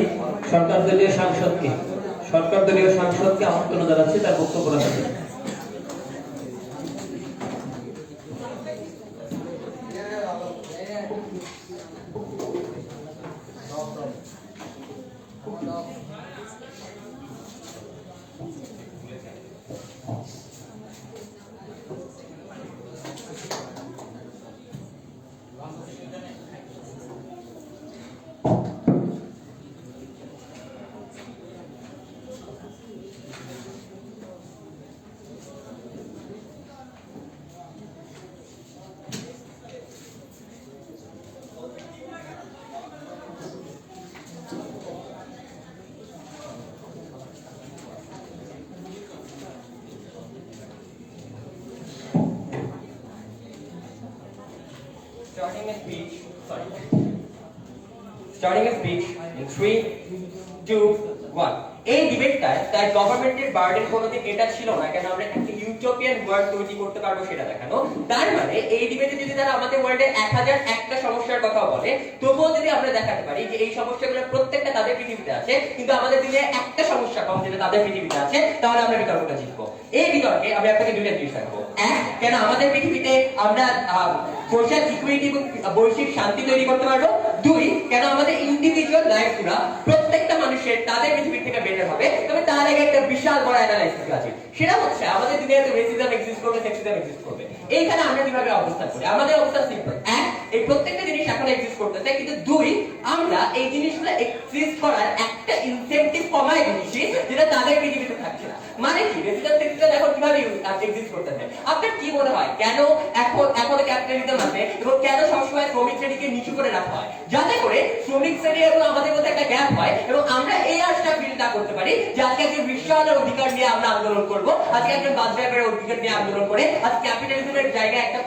সরকার দলীয় সাংসদকে আমন্ত্রণ জানাচ্ছি তার বক্তব্য রাখার জন্য। starting a speech, starting a speech in 3, 2, 1. এই ডিবেটটায় তার গভর্নমেন্টের বার্ডেন কোনোদিন এটা ছিল না, কেন আমরা একটা ইউটোপিয়ান ওয়ার্ল্ড তৈরি করতে পারবো সেটা দেখানো। তার মানে এই ডিবেটে যদি তারা আমাদের ওয়ার্ল্ডে 1001টা সমস্যার কথা বলে, তবুও যদি আমরা দেখাতে পারি যে এই সমস্যাগুলো প্রত্যেকটা তাদের পৃথিবীতে আছে, কিন্তু আমাদের দুনিয়ায় একটা সমস্যা কম যেটা তাদের পৃথিবীতে আছে, তাহলে আমরা বিতর্কটা জিতবো। এই বিতর্কে আমি আপনাকে দুইটা জিনিস রাখবো। এক, কেন আমাদের পৃথিবীতে আমরা সোশ্যাল ইকুইটি এবং বৈশ্বিক শান্তি তৈরি করতে পারবো। দুই, কেন আমাদের ইন্ডিভিজুয়াল লাইফগুলো প্রত্যেকটা মানুষের তাদের পৃথিবী থেকে বেটার হবে। তবে তার আগে একটা বিশাল বড় অ্যানালাইসিস আছে, সেটা হচ্ছে আমাদের দুনিয়াতে রেসিজম এক্সিস্ট করবে, সেক্সিজম এক্সিস্ট করবে। এইখানে আমরা কিভাবে অবস্থান করি? আমাদের অবস্থান সিম্পল। এক, এই প্রত্যেকটা জিনিস এখন এক্সিস্ট করতেছে, কিন্তু দুই, আমরা এই জিনিসগুলো এক্সিস্ট করার একটা ইনসেনটিভ কমায় দিচ্ছি যেটা তাদের পৃথিবীতে থাকছে না। মানে কি, রেসিজম সেক্সিজম এখন কিভাবে এক্সিস্ট করতেছে? আপনার কি মনে হয় কেন এখন ক্যাপিটালিজম আছে এবং কেন সবসময় শ্রমিক শ্রেণীকে নিচু করে রাখা হয়? যাতে করে শ্রমিক শ্রেণী এবং আমাদের মধ্যে একটা গ্যাপ হয় এবং আমরা এই আশটা ফিল না করতে পারি যে আজকে একজন বিশালের অধিকার নিয়ে আমরা আন্দোলন করব, আজকে একজন বাস ড্রাইভারের অধিকার নিয়ে আন্দোলন করে আজকে ক্যাপিটালিজমের জায়গায় একটা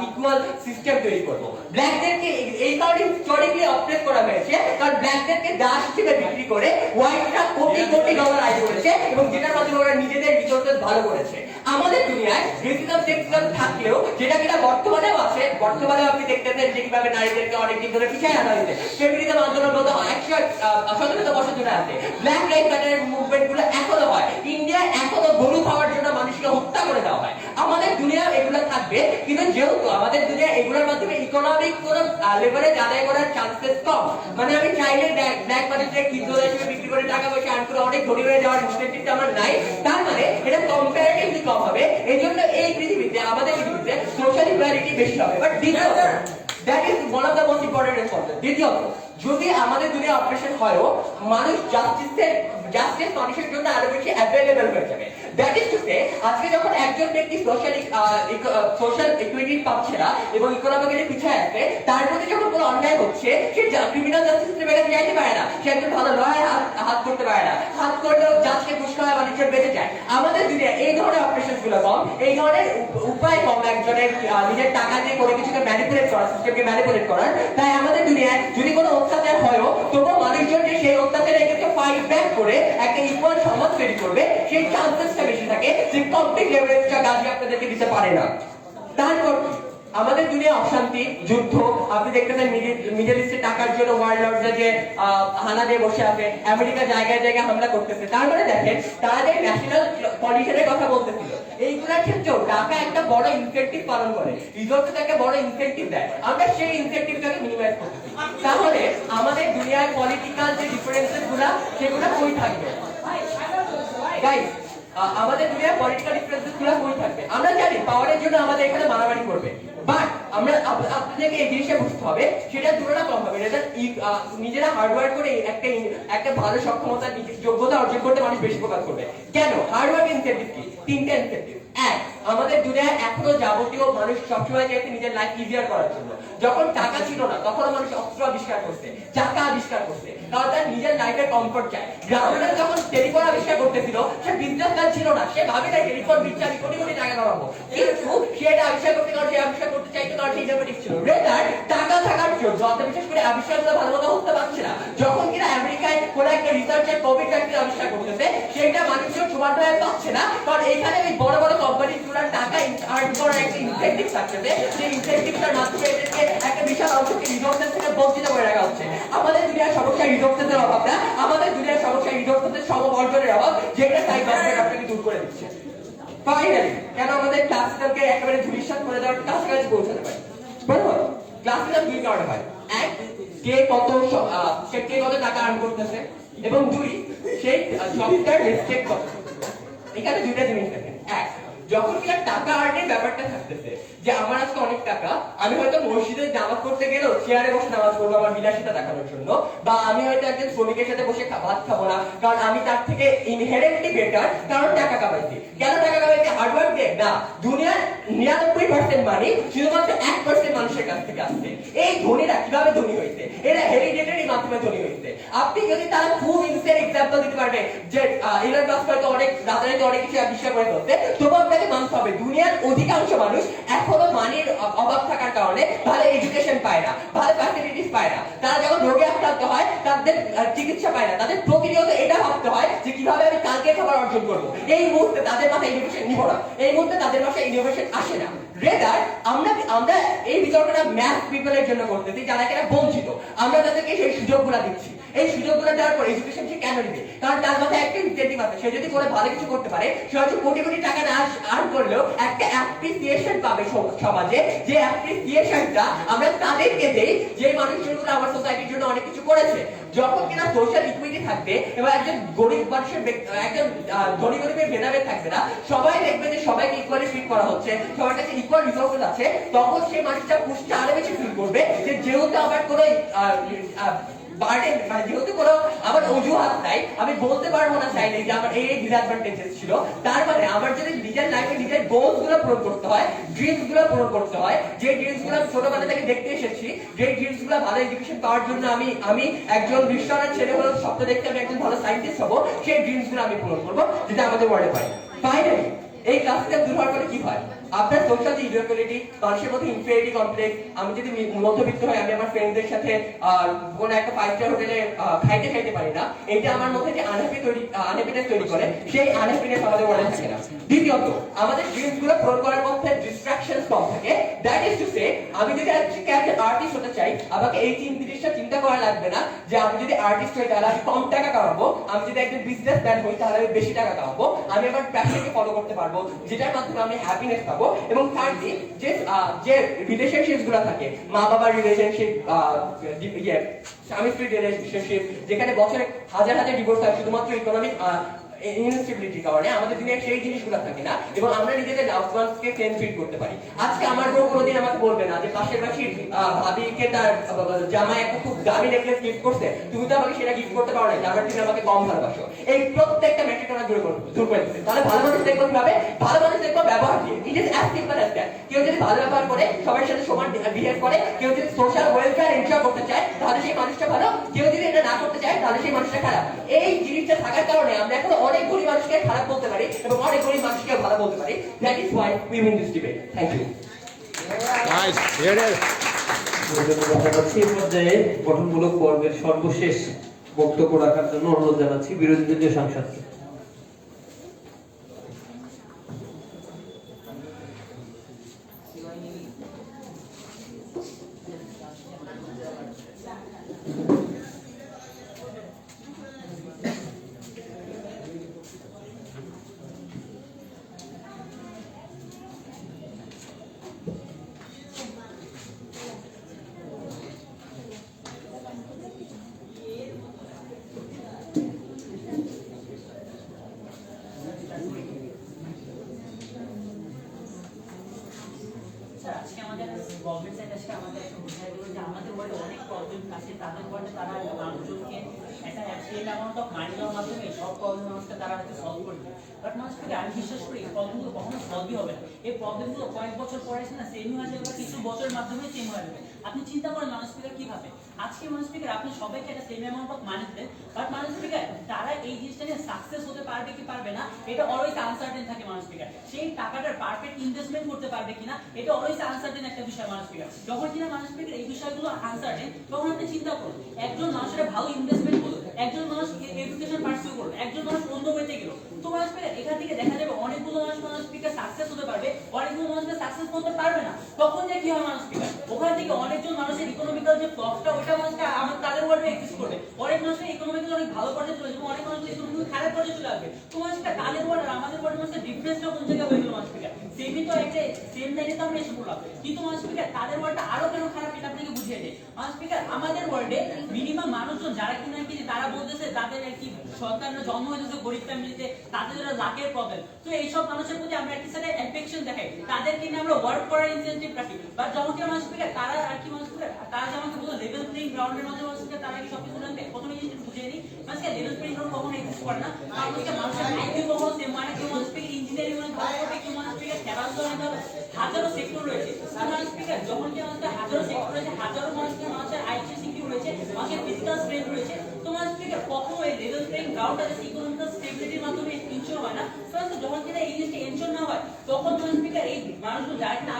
ইকুয়াল সিস্টেম তৈরি করব। ব্ল্যাকদেরকে এই কারণে হিস্টোরিক্যালি অপ্রেস করা হয়েছে, কারণ ব্ল্যাকদেরকে দাস হিসেবে বিক্রি করে হোয়াইটরা কোটি কোটি ডলার আয় করেছে এবং যেটার মাধ্যমে ওরা নিজেদের রিসোর্সেস ভালো করেছে। আমাদের দুনিয়ায় রেসিজম সেক্সিজম থাকলেও যেটা কিনা বর্তমানেও আছে, বর্তমানেও আপনি দেখতেছেন যে কিভাবে নারীদেরকে অনেক দিন ধরে পিছিয়ে আনা হয়েছে। ফেমিনিজম আন্দোলন গত 117 বছর ধরে আছে। ব্ল্যাক লাইফ ম্যাটারের মুভমেন্ট গুলো এখনো হয়। ইন্ডিয়ায় এখনো গরু খাওয়ার জন্য মানুষকে হত্যা করে দেওয়া হয়। আমাদের দুনিয়া এগুলো থাকবে, কিন্তু যেহেতু আমাদের দুনিয়া এগুলোর মাধ্যমে ইকোনমিক কোন লেভেলেজ আদায় করার চান্সেস কম, মানে আমি চাইলে ব্ল্যাক মার্কেটে কিনজোলা হিসেবে বিক্রি করে টাকা পয়সা আর্ন করে অনেক ধনী হয়ে যাওয়ার ইনসেন্টিভটা আমার নাই। তার মানে এটা কম্পারেটিভলি কম হবে। এই জন্য এই পৃথিবীতে আমাদের পৃথিবীতে সোশ্যাল ইকুয়ালিটি বেশি হবে। বাট দ্বিতীয়ত, that is one of the most important response. দ্বিতীয়ত, যদি আমাদের দুনিয়া অপারেশন হয়ও, মানুষ জাস্টিস মানুষের জন্য আরো বেশি অ্যাভেলেবল হয়ে যাবে। দ্যাট ইজ টু সে, আজকে যখন একজন ব্যক্তি সোশ্যাল ইকুইটি পাচ্ছে না এবং ইকোনমিক্যালি পিছিয়ে আছে, তার প্রতি যখন কোনো অন্যায় হচ্ছে, সে ক্রিমিনাল জাস্টিস সিস্টেমে যাইতে পারে না, সে একজন ভালো লয়ার হাত করতে পারে না, হাত করলেও জাজকে ঘুষ খাওয়া মানুষের বেঁচে যায়। আমাদের দুনিয়া এই ধরনের অপারেশন গুলো কম, এই ধরনের উপায় কম একজনের নিজের টাকা দিয়ে কোনো কিছুকে ম্যানিপুলেট করার, সিস্টেমকে ম্যানিপুলেট করার। তাই আমাদের দুনিয়ায় যদি কোনো অত্যাচার হয়ও, তবুও মানুষজন যে সেই অত্যাচারের এগেইনস্টে ফাইট ব্যাক করে একটা ইকুয়াল সমাজ তৈরি করবে, সেই চান্সেসটা বেশি থাকে। যে কমপ্লিট লেভারেজটা গাজী আপনাদেরকে দিতে পারে না। তারপর আমাদের দুনিয়া অশান্তি, যুদ্ধ, আপনি দেখতেছেন মিডল ইস্টে টাকার জন্য ওয়ার্ল্ড লর্ডরা যে হানা দিয়ে বসে আছে, আমেরিকা জায়গায় জায়গায় হামলা করতেছে। তার মানে দেখেন তারা যে ন্যাশনাল পলিটিক্যালের কথা বলতেছিল, এইগুলোর ক্ষেত্রেও টাকা একটা বড় ইনসেন্টিভ পালন করে, রিসোর্সেস একটা বড় ইনসেন্টিভ দেয়। আমরা সেই ইনসেন্টিভটাকে মিনিমাইজ করতেছি। তাহলে আমাদের দুনিয়ার পলিটিক্যাল যে ডিফারেন্সেস গুলা, সেগুলো কই থাকবে গাইস? আমাদের দুনিয়ার পলিটিক্যাল ডিফারেন্সেস গুলো কই থাকবে? আমরা জানি পাওয়ারের জন্য আমাদের এখানে মারামারি করবে, বাট আমরা আপনাদেরকে এই জিনিসটা বুঝতে হবে, সেটা তুলনা কম হবে। নিজেরা হার্ডওয়ার্ক করে একটা ভালো সক্ষমতা, যোগ্যতা অর্জন করতে মানুষ বেশি ফোকাস করবে। কেন? হার্ডওয়ার্ক ইনসেন্টিভ কি? তিনটা ইনসেন্টিভ। এক, আমাদের দুনিয়ায় এখনো যাবতীয় মানুষ সবসময় চাইছে নিজের লাইফ ইজিয়ার করার জন্য। যখন টাকা ছিল না, তখন মানুষ অস্ত্র আবিষ্কার করছে, চাকা আবিষ্কার করছে, কারণ তার নিজের লাইফের কমফর্ট চায়। গ্রাউন্ডার যখন টেলিফোন আবিষ্কার করতেছিল, সে বিজনেসম্যান ছিল না, সে ভাবে না টেলিফোন বিচ্ছে আমি কোটি কোটি টাকা কামাবো, কিন্তু সে এটা আবিষ্কার করতে, কারণ সে আবিষ্কার করতে চাইতো, কারণ সে ইনোভেটিভ ছিল। রেদার টাকা থাকার জন্য, বিশেষ করে আবিষ্কারগুলো ভালো মতো হতে পারছে না। যখন কিনা আমেরিকায় কোন একটা রিসার্চের কোভিড ভ্যাকসিন আবিষ্কার করতেছে, সেটা মানুষজন সমানভাবে পাচ্ছে না, কারণ এখানে ওই বড় বড় কোম্পানিগুলোর টাকা আর্ন করার একটা ইনসেন্টিভ থাকতেছে। সেই ইনসেন্টিভটার মাধ্যমে এদেরকে একটা বিশাল অংশকে রিসোর্সেস থেকে বঞ্চিত করে রাখা হচ্ছে। আমাদের দুনিয়ার সমস্যা রিসোর্সেসের অভাব না, আমাদের দুনিয়ার সমস্যা রিসোর্সেসের সমবর্জনের অভাব, যেটা তাই গভর্নমেন্ট আপনাকে দূর করে দিচ্ছে। ফাইনালি, কেন আমাদের ক্লাস সিস্টেমকে একেবারে ধূলিসাৎ করে দেওয়ার কাছাকাছি পৌঁছাতে পারি? বলুন, ক্লাস সিস্টেম দুই কারণে হয়। এক, কে কত টাকা আর্ন করতেছে, এবং দুই, সেই সফটওয়্যার রেসপেক্ট কত। এখানে দুইটা জিনিস থাকে। এক, যখন কিনা টাকা আর্নের ব্যাপারটা থাকতেছে, যে আমার আজকে অনেক টাকা, আমি হয়তো মসজিদে নামাজ পড়তে গেলেও চেয়ারে বসে নামাজ পড়বো আমার বিলাসিতা দেখানোর জন্য, বা আমি হয়তো একজন শ্রমিকের সাথে বসে ভাত খাবো না, কারণ আমি তার থেকে ইনহেরেন্টলি বেটার, কারণ টাকা কামাইছি। কেন টাকা কামাইছি? হার্ডওয়ার্ক দিয়ে না। দুনিয়ার 99% মানি শুধুমাত্র 1% মানুষের কাছ থেকে আসছে। এই ধনীরা কিভাবে ধনী হয়েছে? এরা হেরিডিটারি মাধ্যমে ধনী হয়েছে। আপনি যদি তার খুব ইনসেন্ট এক্সাম্পল দিতে পারবে যে ইলন মাস্ক হয়তো অনেক রাতারাতি অনেক কিছু আবিষ্কার করে ফেলছে, তবু আপনাকে মানতে হবে দুনিয়ার অধিকাংশ মানুষ এখনো মানির অভাব থাকার কারণে কারণে ভালো এডুকেশন পায় না, ভালো ফ্যাসিলিটিস পায় না। তারা যখন রোগে আক্রান্ত হয় তাদের চিকিৎসা পায় না, তাদের প্রতিনিয়ত এটা ভাবতে হয় যে কিভাবে আমি কালকে খাবার অর্জন করবো। এই মুহূর্তে তাদের মাথায় ইনোভেশন নিব না, এই মুহূর্তে তাদের মাথায় ইনোভেশন আসে না। রেদার আমরা এই বিতর্কটা ম্যাথ পিপলের জন্য করতেছি যারা কিনা বঞ্চিত, আমরা তাদেরকে সেই সুযোগগুলো দিচ্ছি। এই সুযোগগুলো দেওয়ার পর এডুকেশন সে কেন নিবে? কারণ তার মাথায় একটা ইনসেন্টিভ আছে, সে যদি করে ভালো কিছু করতে পারে, সে হয়তো কোটি কোটি টাকা না আর্ন করলেও একটা অ্যাপ্রিসিয়েশন পাবে সমাজে, যে অ্যাপ্রিসিয়েশনটা আমরা তাদেরকে দেই যে মানুষগুলো আমার সোসাইটির জন্য অনেক কিছু করেছে। যখন কিনা সোশ্যাল ইকুইটি থাকবে এবং একজন গরিব মানুষের একজন ধনী গরিবের ভেদাভেদ থাকবে না, সবাই দেখবে যে সবাইকে ইকুয়ালি ট্রিট করা হচ্ছে, সবার কাছে ইকুয়াল রিসোর্সেস আছে, তখন সেই মানুষটা পুষ্টি আরো বেশি ফিল করবে যে যেহেতু আমার কোনো বার্ডেন মানে যেহেতু কোনো আমার অজুহাত নাই, আমি বলতে পারবো না চাইলে যে আমার এই ডিসঅ্যাডভান্টেজেস ছিল। তার মানে আমার যদি নিজের লাইফে নিজের গোলস গুলো পূরণ করতে হয়, ড্রিমস গুলো পূরণ করতে হয়, যে ড্রিমস গুলো আমি ছোটবেলা থেকে দেখতে এসেছি, যে ড্রিমস গুলো ভালো এডুকেশন পাওয়ার জন্য আমি একজন রেস্টুরেন্ট ছেলে হলো স্বপ্ন দেখতে আমি একজন ভালো সায়েন্টিস্ট হবো, সেই ড্রিমস গুলো আমি পূরণ করবো যেটা আমাদের ওয়ার্ল্ডে পাই। ফাইনালি এই ক্লাসটা দূর হওয়ার পরে কি হয়? আপনার সোশ্যাল ইনইকুয়ালিটি, মানুষের মধ্যে ইনফেরিটি কমপ্লেক্স, আমি যদি মধ্যবিত্ত হই, আমি আমার ফ্রেন্ডদের সাথে কোন একটা 5 স্টার হোটেলে খাইতে পারি না, এটা আমার মধ্যে যে আনহ্যাপিনেস তৈরি করে, সেই আনহ্যাপিনেস আমাদের ওয়ার্ল্ডে থাকে না। দ্বিতীয়ত, আমাদের ড্রিমস গুলো পূরণ করার মধ্যে ডিস্ট্রাকশনস কম থাকে। দ্যাট ইজ টু সে, আমি যদি একজন আর্টিস্ট হতে চাই, আমাকে এই জিনিসটা চিন্তা করা লাগবে না যে আমি যদি আর্টিস্ট হই তাহলে আমি কম টাকা কামাবো, আমি যদি একজন বিজনেসম্যান হই তাহলে আমি বেশি টাকা কামাবো, আমি আমার প্যাশনকে ফলো করতে পারবো যেটার মাধ্যমে আমি হ্যাপিনেস পাবো। এবং থার্ডলি, যে রিলেশনশিপস গুলো থাকে, মা বাবার রিলেশনশিপ, স্বামী স্ত্রীর রিলেশনশিপ, যেখানে বছরে হাজার হাজার ডিভোর্স হয় শুধুমাত্র ইকোনমিক ইনস্টেবিলিটির কারণে, আমাদের দিনে সেই জিনিসগুলো থাকে না এবং আমরা নিজেদের লাভড ওয়ান্সকে সেম ট্রিট করতে পারি। আজকে আমার বউ কোনোদিন আমাকে বলবে না যে পাশের বাড়ির ভাবিকে তার জামাই একটা খুব দামি নেকলেস গিফট করছে, তুমি তো আমাকে সেটা গিফট করতে পারো না, যার তুমি আমাকে কম ভালোবাসো। এই প্রত্যেকটা ম্যাট্রিক আমরা দূর করে দিতে। তাহলে ভালো মানুষ দেখবো কিভাবে? ভালো মানুষ দেখবো ব্যবহার দিয়ে। It is as simple as that. কেউ যদি ভালো ব্যবহার করে, সবার সাথে সমান বিহেভ করে, কেউ যদি সোশ্যাল ওয়েলফেয়ার এনশিওর করতে চায়, তাহলে সেই মানুষটা ভালো। কেউ যদি এটা না করতে চায়, তাহলে সেই মানুষটা খারাপ। এই জিনিসটা থাকার কারণে আমরা এখন অনেক গরিব মানুষকে খারাপ বলতে পারি এবং অনেক গরিব মানুষকে ভালো বলতে পারি। That is why we win this debate. Thank you. এই পর্যায়ে গঠনমূলক পর্বের সর্বশেষ বক্তব্য রাখার জন্য অনুরোধ জানাচ্ছি বিরোধী দলীয় সাংসদকে। গভর্নমেন্ট সাইড আসলে আমাদের একটা বোঝাই দিল যে আমাদের ওয়ার্ল্ডে অনেক প্রবলেম আছে, তাদের ওয়ার্ল্ডে তারা মানুষজনকে একটা সেম অ্যামাউন্ট অফ মানি দেওয়ার মাধ্যমে সব প্রবলেম মানুষকে তারা হয়তো সলভ করে দেবে। বাট মানুষকে আমি বিশ্বাস করি এই প্রবলেমগুলো কখনো সলভই হবে না। এই প্রবলেমগুলো কয়েক বছর পরে এসে না সেমই হয়ে যাবে বা কিছু বছরের মাধ্যমে সেম হয়ে যাবে। আপনি চিন্তা করেন মানুষ স্পিকার কি ভাবে? আজকে মানুষ স্পিকার আপনি সবাইকে একটা সেম অ্যামাউন্ট অফ মানি দেন, বাট মানুষ স্পিকার তারা এই জিনিসটা নিয়ে সাকসেস হতে পারবে কি পারবে না এটা অলওয়েজ আনসার্টেন থাকে মানুষ স্পিকার। সেই টাকাটার পারফেক্ট ইনভেস্টমেন্ট করতে পারবে কিনা এটা অলওয়েজ আনসার্টেন একটা বিষয় মানুষ স্পিকার। যখন কিনা মানুষ স্পিকার এই বিষয়গুলো আনসার্টেন, তখন আপনি চিন্তা করুন একজন মানুষের ভালো ইনভেস্টমেন্ট করলো, একজন মানুষ এডুকেশন পার্সিউ করলো, একজন মানুষ অন্য ওয়েতে গেল, তো মানুষ স্পিকার এখান থেকে দেখা যাবে অনেকগুলো মানুষ স্পিকার সাকসেস হতে পারবে, অনেকগুলো মানুষকে সাকসেস করতে পারবে না। তখন যে কি হয় মানুষ স্পিকার, ওখান থেকে অনেকজন মানুষের ইকোনমিক্যাল যে ফ্লপটা ওইটা মানুষকে আমার তাদের ওয়ার্ডে এক্সিস্ট করবে, অনেক মানুষের ইকোনমিক্যাল অনেক ভালো পর্যায়ে চলে যাবে, অনেক মানুষের ইকোনমিক্যাল খারাপ পর্যায়ে চলে আসবে। তো মানুষকে তাদের ওয়ার্ড আর আমাদের ওয়ার্ডের মানুষের ডিফারেন্সটা কোন জায়গায় হয়ে গেল মানুষ স্পিকার? সেমই তো একটা সেম লাইনে তো আমরা এসে পড়লাম, কিন্তু মানুষ স্পিকার তাদের ওয়ার্ডটা আরো কেন খারাপ এটা আপনাকে বুঝিয়ে দেয়। মানুষ স্পিকার আমাদের ওয়ার্ডে মিনিমাম মানুষজন যারা কিনা কি তারা বলতেছে তাদের কি সন্তানরা জন্ম হয়েছে গরিব ফ্যামিলিতে, তাদের লাখের প্রবলেম, তো এইসব মানুষের প্রতি আমরা একটি সাথে অ্যাফেকশন দেখাই, তাদেরকে নিয়ে আমরা ওয়ার্ক করার ইনসেনটিভ রাখি। বাট যখন কি মানুষ স্পিকার তারা আর কি মানুষ স্পিকার তারা যেমন বলতো লেভেল প্লেইং গ্রাউন্ডের মধ্যে মানুষ স্পিকার তারা কি সবকিছু জানবে, প্রথমে জিনিসটা বুঝিয়ে নিই মানুষকে লেভেল প্লেইং গ্রাউন্ড কখনো এক্সিস্ট করে না। মানুষের আইকিউ কখনো সেম মানে কেউ মানুষ স্পিকার ইঞ্জিনিয়ারিং মানে ভালো করবে, কেউ মানুষ স্পিকার খেলাধুলা অনেক ভালো, হাজারো সেক্টর রয়েছে। মানুষ স্পিকার যখন কি আমাদের হাজারো সেক্টর রয়েছে, হাজারো মানুষের আইকিউ সিকিউ রয়েছে, মানুষের ফিজিক্যাল স্ট্রেংথ রয়েছে, তো মানুষ স্পিকার কখনো এই লেভেল প্লেইং গ্রাউন্ডটা ইকোনমিক্যাল স্টেবিলিটির মাধ্যমে ইনশিওর হয় না। মানুষ যখন কিনা এই জিনিসটা এনশোর না হয় তখন মানুষ স্পিকার এই মানুষগুলো যারা কিনা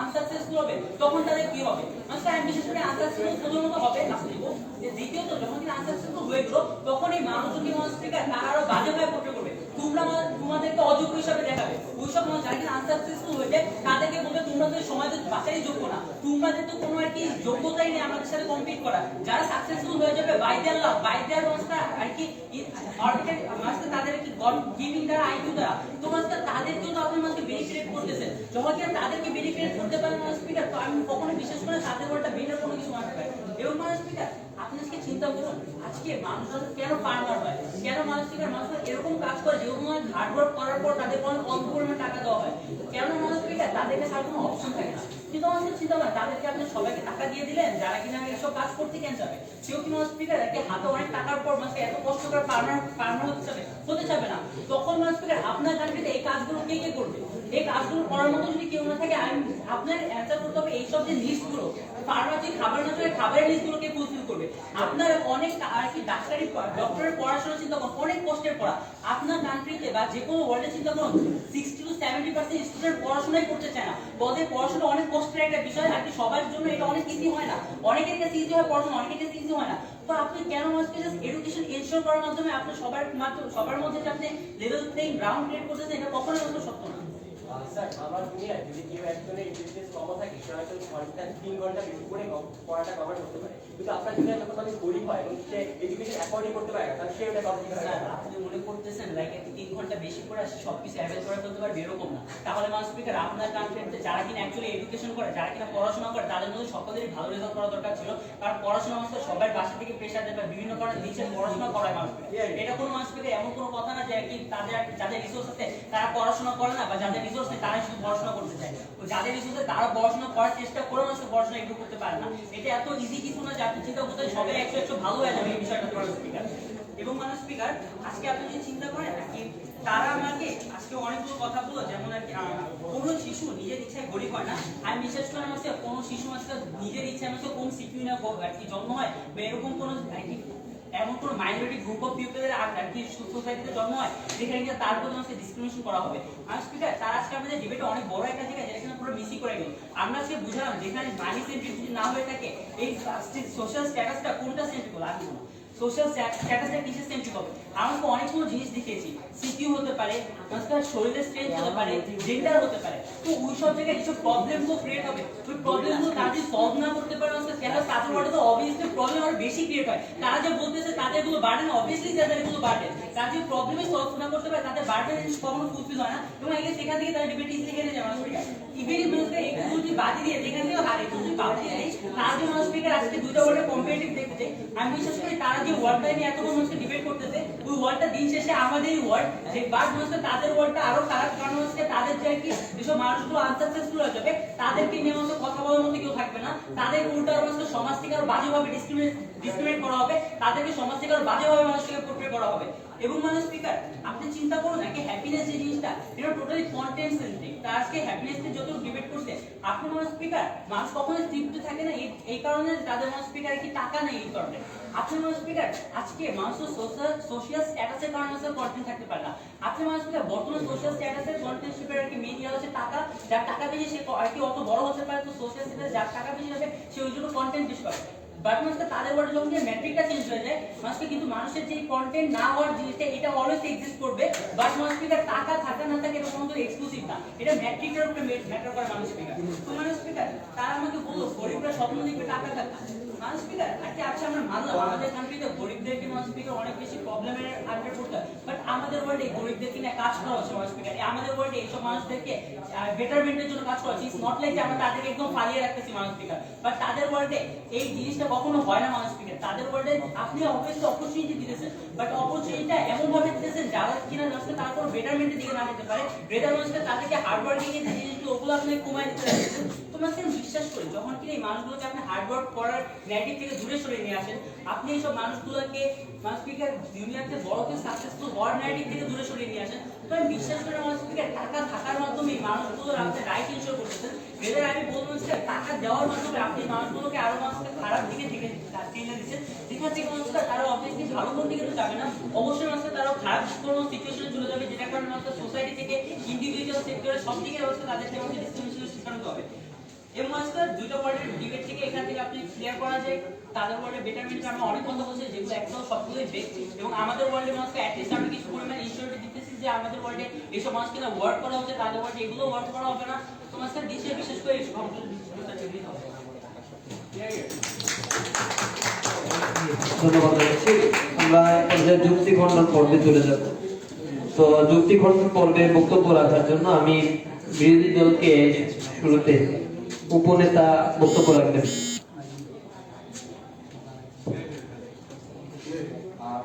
আনসাকসেসফুল হবে তখন তাদের কি হবে মানুষ আমি বিশেষ করে আনসাকসেসফুল প্রথমত হবে আসবো যে দ্বিতীয়ত যখন কিনা আনসাকসেসফুল হয়ে গেলো তখন এই মানুষগুলি মানুষ স্পিকার তারা আরো বাজেভাবে পোর্ট্রে করবে তোমাদেরকে অযোগ্য হিসাবে দেখাবে ওইসব মানুষ যারা কিনা আনসাকসেসফুল হয়েছে তাদেরকে বলবে তোমরা তো সমাজে বাঁচারই যোগ্য না তোমাদের তো কোনো আর কি যোগ্যতাই নেই আমাদের সাথে কম্পিট করা যারা সাকসেসফুল হয়ে যাবে by their love by their master আর কি অর্বিটেড মাস্টার তাদের কি গড গিভিং দ্বারা আইকিউ দ্বারা তো মাস্টার তাদেরকেও তো আপনি মাস্টার বেনিফিট করতেছেন যখন কি তাদেরকে বেনিফিট করতে পারেন না স্পিকার তো আমি কখনো বিশেষ করে তাদের ওটা বেটার কোনো কিছু মানতে পারি এবং মানে স্পিকার আপনি আজকে চিন্তা করুন আজকে মানুষজন কেন ফার্মার হয় কেন মানুষ স্পিকার মানুষরা এরকম কাজ করে যেরকম হার্ডওয়ার্ক করার পর তাদের কোনো অল্প পরিমাণে টাকা দেওয়া হয় কেন মানুষ স্পিকার তাদেরকে ছাড়া কোনো অপশন থাকে না কিন্তু আমাদের চিন্তা করেন তাদেরকে আপনি সবাইকে টাকা দিয়ে দিলেন যারা কিনা এইসব কাজ করতে কেন যাবে কেউ কি মানুষ স্পিকার একে হাতে অনেক টাকার পর মানুষকে এত কষ্ট করে ফার্মার হতে যাবে না তখন মানুষ স্পিকার আপনার কান্ট্রিতে এই কাজগুলো কে কে করবে এই কাজগুলো করার মতো যদি কেউ না থাকে আপনার অ্যান্সার করতে হবে এইসব যে লিস্টগুলো ফার্মার যে খাবার না চলে খাবারের লিস্টগুলোকে ফুলফিল করবে আপনার অনেক আর কি ডাক্তারি ডক্টরের পড়াশোনা চিন্তা করুন অনেক কষ্টের পড়া আপনার কান্ট্রিতে বা যে কোনো ওয়ার্ল্ডে চিন্তা করুন 60 to 70% স্টুডেন্ট পড়াশোনাই করতে চায় না ওদের পড়াশোনা অনেক কষ্টের একটা বিষয় আর কি সবার জন্য এটা অনেক ইজি হয় না অনেকের কাছে ইজি হয় পড়াশোনা অনেকের কাছে ইজি হয় না তো আপনি কেন আজকে জাস্ট এডুকেশন এনশিওর করার মাধ্যমে আপনি সবার মধ্যে যে আপনি লেভেল প্লেইং গ্রাউন্ড ক্রিয়েট করতেছেন এটা কখনোই কিন্তু সত্য না স্যার আমার দুনিয়ায় যদি কেউ একজনের ইন্টেলিজেন্স কম থাকে সে হয়তো 3 ঘন্টা বেশি করে পড়াটা কভার করতে পারে কিন্তু আপনার দুনিয়া যখন অনেক গরিব হয় এবং সে এডুকেশন অ্যাফোর্ডই করতে পারে না তাহলে সে ওটা কভার করতে পারে না আপনি মনে করতেছেন লাইক 3 ঘন্টা বেশি করে সবকিছু অ্যাভেল করে ফেলতে পারবে এরকম না তাহলে মানুষ স্পিকার আপনার কান্ট্রিতে যারা কিনা অ্যাকচুয়ালি এডুকেশন করে যারা কিনা পড়াশোনা করে তাদের মধ্যে সকলেরই ভালো রেজাল্ট করা দরকার ছিল কারণ পড়াশোনা মানুষ সবার বাসা থেকে প্রেশার দেয় বা বিভিন্ন কারণে নিচে পড়াশোনা করায় মানুষ এটা কোনো মানুষ স্পিকার এমন কোনো কথা না যে কি তাদের যাদের রিসোর্স আছে তারা পড়াশোনা করে না বা যাদের রিসোর্স নেই তারা শুধু পড়াশোনা করতে চায় তো যাদের রিসোর্স আছে তারা পড়াশোনা করার চেষ্টা করে মানুষ পড়াশোনা একটু করতে পারে না এটা এত ইজি কিছু না যে আপনি চিন্তা করতে সবাই একটু ভালো হয়ে যাবে এই বিষয়টা স্পিকার এবং মানুষ স্পিকার আজকে আপনি যদি চিন্তা করেন কি তারা আমাকে আজকে অনেকগুলো কথা বলো যেমন আর কি কোনো শিশু নিজের ইচ্ছায় গরিব হয় না আমি বিশেষ করে আমার কোনো শিশু আজকে নিজের ইচ্ছায় আমার কোন সিকিউর না আর কি জন্ম হয় বা এরকম কোনো আর কি এমন কোনো মাইনরিটি গ্রুপ অফ পিপলের আর কি সোসাইটিতে জন্ম হয় যেখানে গিয়ে তার প্রতি মানুষকে ডিসক্রিমিনেশন করা হবে আর স্পিকার তার আজকে আমাদের ডিবেটে অনেক বড় একটা জায়গা যেটা কিনা পুরো মিসই করে গেল আমরা আজকে বুঝলাম যেখানে মানি সেন্ট্রিক যদি না হয়ে থাকে এই সোশ্যাল স্ট্যাটাসটা কোনটা সেন্ট্রিক হলো আমি সোশ্যাল স্ট্যাটাসটা কিসের সেন্ট্রিক হবে আমাকে অনেকগুলো জিনিস দেখিয়েছি সিকিউ হতে পারে আমাদের শরীরের স্ট্রেংথ হতে পারে জেন্ডার হতে পারে তো ওই সব জায়গায় এইসব প্রবলেমগুলো ক্রিয়েট হবে ওই প্রবলেমগুলো তারা যদি সলভ না করতে পারে আমাদের কেন তাদের ওয়ার্ডে তো অবভিয়াসলি প্রবলেম আরো বেশি ক্রিয়েট হয় তারা যে বলতেছে তাদের গুলো বার্ডেন অবভিয়াসলি তাদের গুলো বার্ডেন তারা যদি প্রবলেমই সলভ না করতে পারে তাদের বার্ডেন কখনো ফুলফিল হয় না এবং আগে সেখান থেকে তারা ডিবেট ইজিলি হেরে যায় মানুষ ইভেন মানুষকে একটু যদি বাদ দিয়ে যেখান থেকে হারে একটু যদি বাদ দিয়ে তারা যে মানুষ স্পিকার আজকে দুইটা ওয়ার্ডে কম্পিটিটিভ দেখতে আমি বিশ্বাস করি তারা যে ওয়ার্ডটা নিয়ে এত মানুষকে ডিবেট করতেছে ওই ওয়ার্ডটা দিন শেষে আমাদেরই ওয়ার্ড যে বাদ মানুষকে তাদের ওয়ার্ডটা আরো খারাপ কারণ হচ্ছে তাদের যে আর কি যেসব মানুষগুলো আনসাকসেসফুল হয়ে যাবে তাদেরকে নিয়ে মানুষের কথা বলার মধ্যে কেউ থাকবে না তাদের উল্টা মানুষকে সমাজ থেকে আরো বাজেভাবে ডিসক্রিমিনেট করা হবে তাদেরকে সমাজ থেকে আরো বাজেভাবে মানুষকে পোর্ট্রে করা হবে এবং মানুষ স্পিকার আপনি চিন্তা করুন নাকি হ্যাপিনেস যে জিনিসটা এটা টোটালি কন্টেন্ট সেন্ট্রিক তার আজকে হ্যাপিনেস নিয়ে যত ডিবেট করছে আপনি মানুষ স্পিকার মানুষ কখনো তৃপ্ত থাকে না এই কারণে তাদের মানুষ স্পিকার কি টাকা নেই এই কারণে আপনি মানুষ স্পিকার আজকে মানুষের সোশ্যাল স্ট্যাটাসের কারণে মানুষের কন্টেন্ট থাকতে পারে না আপনি মানুষ স্পিকার বর্তমান সোশ্যাল স্ট্যাটাসের কন্টেন্ট শিপের আর কি মেন ইয়া হচ্ছে টাকা যার টাকা বেশি সে আর কি অত বড় হতে পারে তো সোশ্যাল স্ট্যাটাস যার টাকা বেশি হবে সে ওই জন্য কন্টেন্ট বেশি পাবে বাট মানুষকে তাদের ওয়ার্ডে যখন ম্যাট্রিকটা চেঞ্জ হয়ে যায় মানুষকে কিন্তু মানুষের যে কন্টেন্ট না হওয়ার জিনিসটা এটা অলওয়েজ এক্সিস্ট করবে বাট মানুষ স্পিকার টাকা থাকা না থাকে এটা কোনো এক্সক্লুসিভ না এটা ম্যাট্রিকের উপরে ম্যাটার করে মানুষ স্পিকার তো মানুষ স্পিকার তারা আমাকে বললো গরিবরা স্বপ্ন দেখবে টাকা থাকা মানুষ স্পিকার আচ্ছা আমরা মানলাম আমাদের কান্ট্রিতে গরিবদেরকে মানুষ স্পিকার অনেক বেশি প্রবলেমের আন্ডার পড়তে হয় বাট আমাদের ওয়ার্ডে গরিবদেরকে নিয়ে কাজ করা হচ্ছে মানুষ স্পিকার আমাদের ওয়ার্ডে এইসব মানুষদেরকে বেটারমেন্টের জন্য কাজ করা হচ্ছে ইটস নট লাইক যে আমরা তাদেরকে একদম ফালিয়ে রাখতেছি মানুষ স্পিকার বাট তাদের ওয়ার্ডে এই জিনিসটা কখনো হয় না মানুষ স্পিকার তাদের ওয়ার্ডে আপনি অবশ্যই অপরচুনিটি দিতেছেন বাট অপরচুনিটিটা এমন ভাবে দিতেছেন যারা কিনা মানুষকে তার কোনো বেটারমেন্টের দিকে না যেতে পারে বেটার মানুষকে তাদেরকে হার্ড ওয়ার্কিং এর যে জিনিসগুলো ওগুলো আপনি কমায় দিতে পারছেন তোমাকে আমি বিশ্বাস করি যখন কিনা এই মানুষগুলোকে আপনি হার্ড ওয়ার্ক করার নেগেটিভ থেকে দূরে সরিয়ে নিয়ে আসেন আপনি এইসব মানুষগুলোকে মানুষ স্পিকার দুনিয়াতে বড় কেউ সাকসেসফুল হওয়ার নেগেটিভ থেকে দূরে সরিয়ে নিয়ে আসেন তো আমি বিশ্বাস করি মানুষ স্পিকার টাকা থাকার মাধ্যমে এই মানুষগুলোর আপনি রাইট ইনশোর করতেছেন বেটার আমি বলবো যে টাকা দেওয়ার মাধ্যমে আপনি মানুষগুলোকে আরো মানুষকে খারাপ দিকে থেকে কিনে দিচ্ছে, যেখান থেকে মানুষ তারা অবভিয়াসলি ভালো করতে কিন্তু যাবে না, অবশ্যই মানুষ তারা খারাপ কোনো সিচুয়েশনে চলে যাবে, যেটা কারণে মানুষ সোসাইটি থেকে ইন্ডিভিজুয়াল সেক্টরে সব দিকে অবস্থা তাদেরকে আমাদের ডিসক্রিমিনেশনের শিকার হতে হবে। এবং মাস্টার দুটো ওয়ার্ডের ডিবেট থেকে এখান থেকে আপনি ক্লিয়ার করা যায় তাদের ওয়ার্ল্ডের বেটারমেন্টে আমরা অনেক কথা বলছি, যেগুলো একদম সবগুলোই বেক, এবং আমাদের ওয়ার্ল্ডে মানুষকে অ্যাটলিস্ট আমরা কিছু পরিমাণ ইনশিওরিটি দিতেছি যে আমাদের ওয়ার্ল্ডে এইসব মানুষকে না ওয়ার্ক করা হচ্ছে, তাদের ওয়ার্ল্ডে এগুলো ওয়ার্ক করা হবে না। তো মাস্টার দেশে বিশেষ করে এই ধন্যবাদ জানাচ্ছি। আমরা পর্যায়ে যুক্তি খণ্ডন পর্বে চলে যাব। তো যুক্তি খণ্ডন পর্বে বক্তব্য রাখার জন্য আমি বিরোধী দলকে শুরুতে উপনেতা বক্তব্য রাখবেন।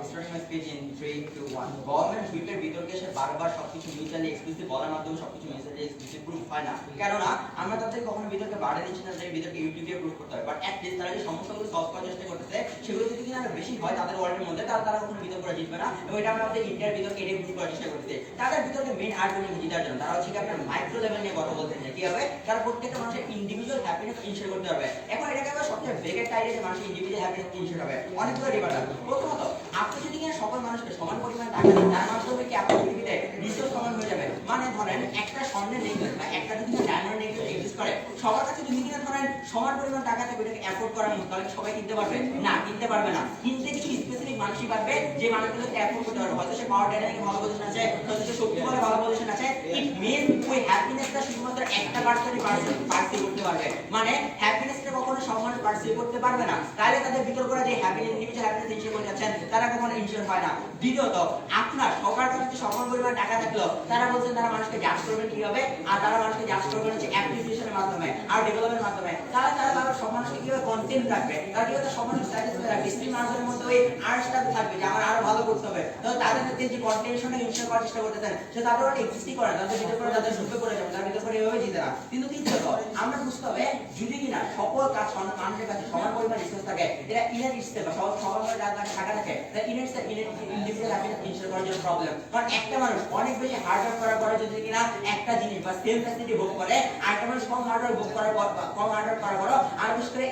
Starting my speech in 3, 2, 1. Government হুইপের বিতর্কে এসে বারবার সবকিছু মিউচুয়ালি এক্সক্লুসিভ বলার মাধ্যমে সবকিছু মিউচুয়ালি এক্সক্লুসিভ প্রুফ হয় না, কেননা আমরা তাদের কখনো বিতর্কে বাড়ে দিচ্ছি না, তাদের বিতর্কে ইউটিউবে প্রুফ করতে হয়, বাট অ্যাটলিস্ট তারা যে সমস্যাগুলো সলভ করার চেষ্টা করতেছে সেগুলো যদি কিনা আরো বেশি হয় তাদের ওয়ার্ল্ডের মধ্যে, তাহলে তারা কখনো বিতর্ক করে জিতবে না। এবং এটা আমরা আমাদের ইন্ডিয়ার বিতর্কে এটাই প্রুফ করার চেষ্টা করতেছে। তাদের বিতর্কে মেইন আর্গুমেন্ট জিতার জন্য তারা হচ্ছে কি আপনার মাইক্রো লেভেল নিয়ে কথা বলতে চায়, কি হবে তারা প্রত্যেকটা মানুষের ইন্ডিভিজুয়াল হ্যাপিনেস ইনশিওর করতে হবে। এখন এটাকে আবার সবচেয়ে বেগের টাইডে যে মানুষের ইন্ডিভিজুয়াল হ্যাপিনেস ইনশিওর হবে অনেকগুলো ডিপার্টমেন্ট। প্রথমত আপনি যদি কিনা সকল মানুষকে সমান পরিমাণ টাকা দেন, তার মাধ্যমে কি আপনার পৃথিবীতে রিসোর্স সমান হয়ে যাবে। মানে ধরেন একটা স্বর্ণের নেকলেস বা একটা যদি ডায়মন্ড নেকলেস এক্সিস্ট করে, সবার কাছে যদি কিনা ধরেন সমান পরিমাণ টাকা থাকবে এটাকে অ্যাফোর্ড করার মতো, তাহলে সবাই কিনতে পারবে না, কিনতে পারবে না। কিনতে কিছু স্পেসিফিক মানুষই পারবে যে মানুষগুলো অ্যাফোর্ড করতে পারবে, হয়তো সে পাওয়ার ডাইনামিকে ভালো পজিশন আছে, হয়তো সে শক্তি বলে ভালো পজিশন আছে। ইট মিন্স ওই হ্যাপিনেসটা শুধুমাত্র একটা পার্সেন্টই পার্সিভ করতে পারবে, মানে হ্যাপিনেসটা কখনো সব মানুষ পার্সিভ করতে পারবে না। তাহলে তাদের বিতর্ক করা যে হ্যাপিনেস ইন্ডিভিজুয়াল হ্যাপিনেস ইনশিওর করতে যাচ্ছেন তারা কখনো ইনশিওর হয় না। দ্বিতীয়ত আপনার সবার কাছে সমান পরিমাণ টাকা থাকলো, তারা বলছেন তারা মানুষকে জাজ করবেন কিভাবে, আর তারা মানুষকে জাজ করবেন হচ্ছে অ্যাপ্লিকেশনের মাধ্যমে আর ডেভেলপমেন্টের মাধ্যমে। তারা সব মানুষকে কিভাবে কন্টেন্ট রাখবে, তারা কিভাবে সব মানুষকে স্যাটিসফাই রাখবে, স্ত্রী মানুষের মধ্যে ওই আর্টসটা থাকবে যে আমার আরো ভালো করতে হবে। তো তাদের মধ্যে যে কন্টেন্টশনে ইনশিওর করার চেষ্টা করতেছেন সে তাদের ওটা এক্সিস্টই করে, তাদের ভিতর করে তাদের ঢুকে পড়ে যাবে, তার ভিতর করে এভাবে জিতে না। কিন্তু তৃতীয়ত আমরা বুঝতে হবে যদি কিনা সকল কাজ মানুষের কাছে সমান পরিমাণ রিসোর্স থাকে, এটা ইনার ইস্তে বা সবার মধ্যে যার টাকা থাকে, তাই ইন্ডিভিজুয়াল হ্যাপিনেস ইনশিওর করার জন্য প্রবলেম। কারণ একটা মানুষ অনেক বেশি হার্ড ওয়ার্ক করার পরে যদি কিনা একটা জিনিস বা সেম ফ্যাসিলিটি ভোগ করে, আরেকটা মানুষ কম হার্ড ওয়ার্ক ভোগ করার পর কম হার্ড ওয়ার্ক করার পর আর বিশেষ করে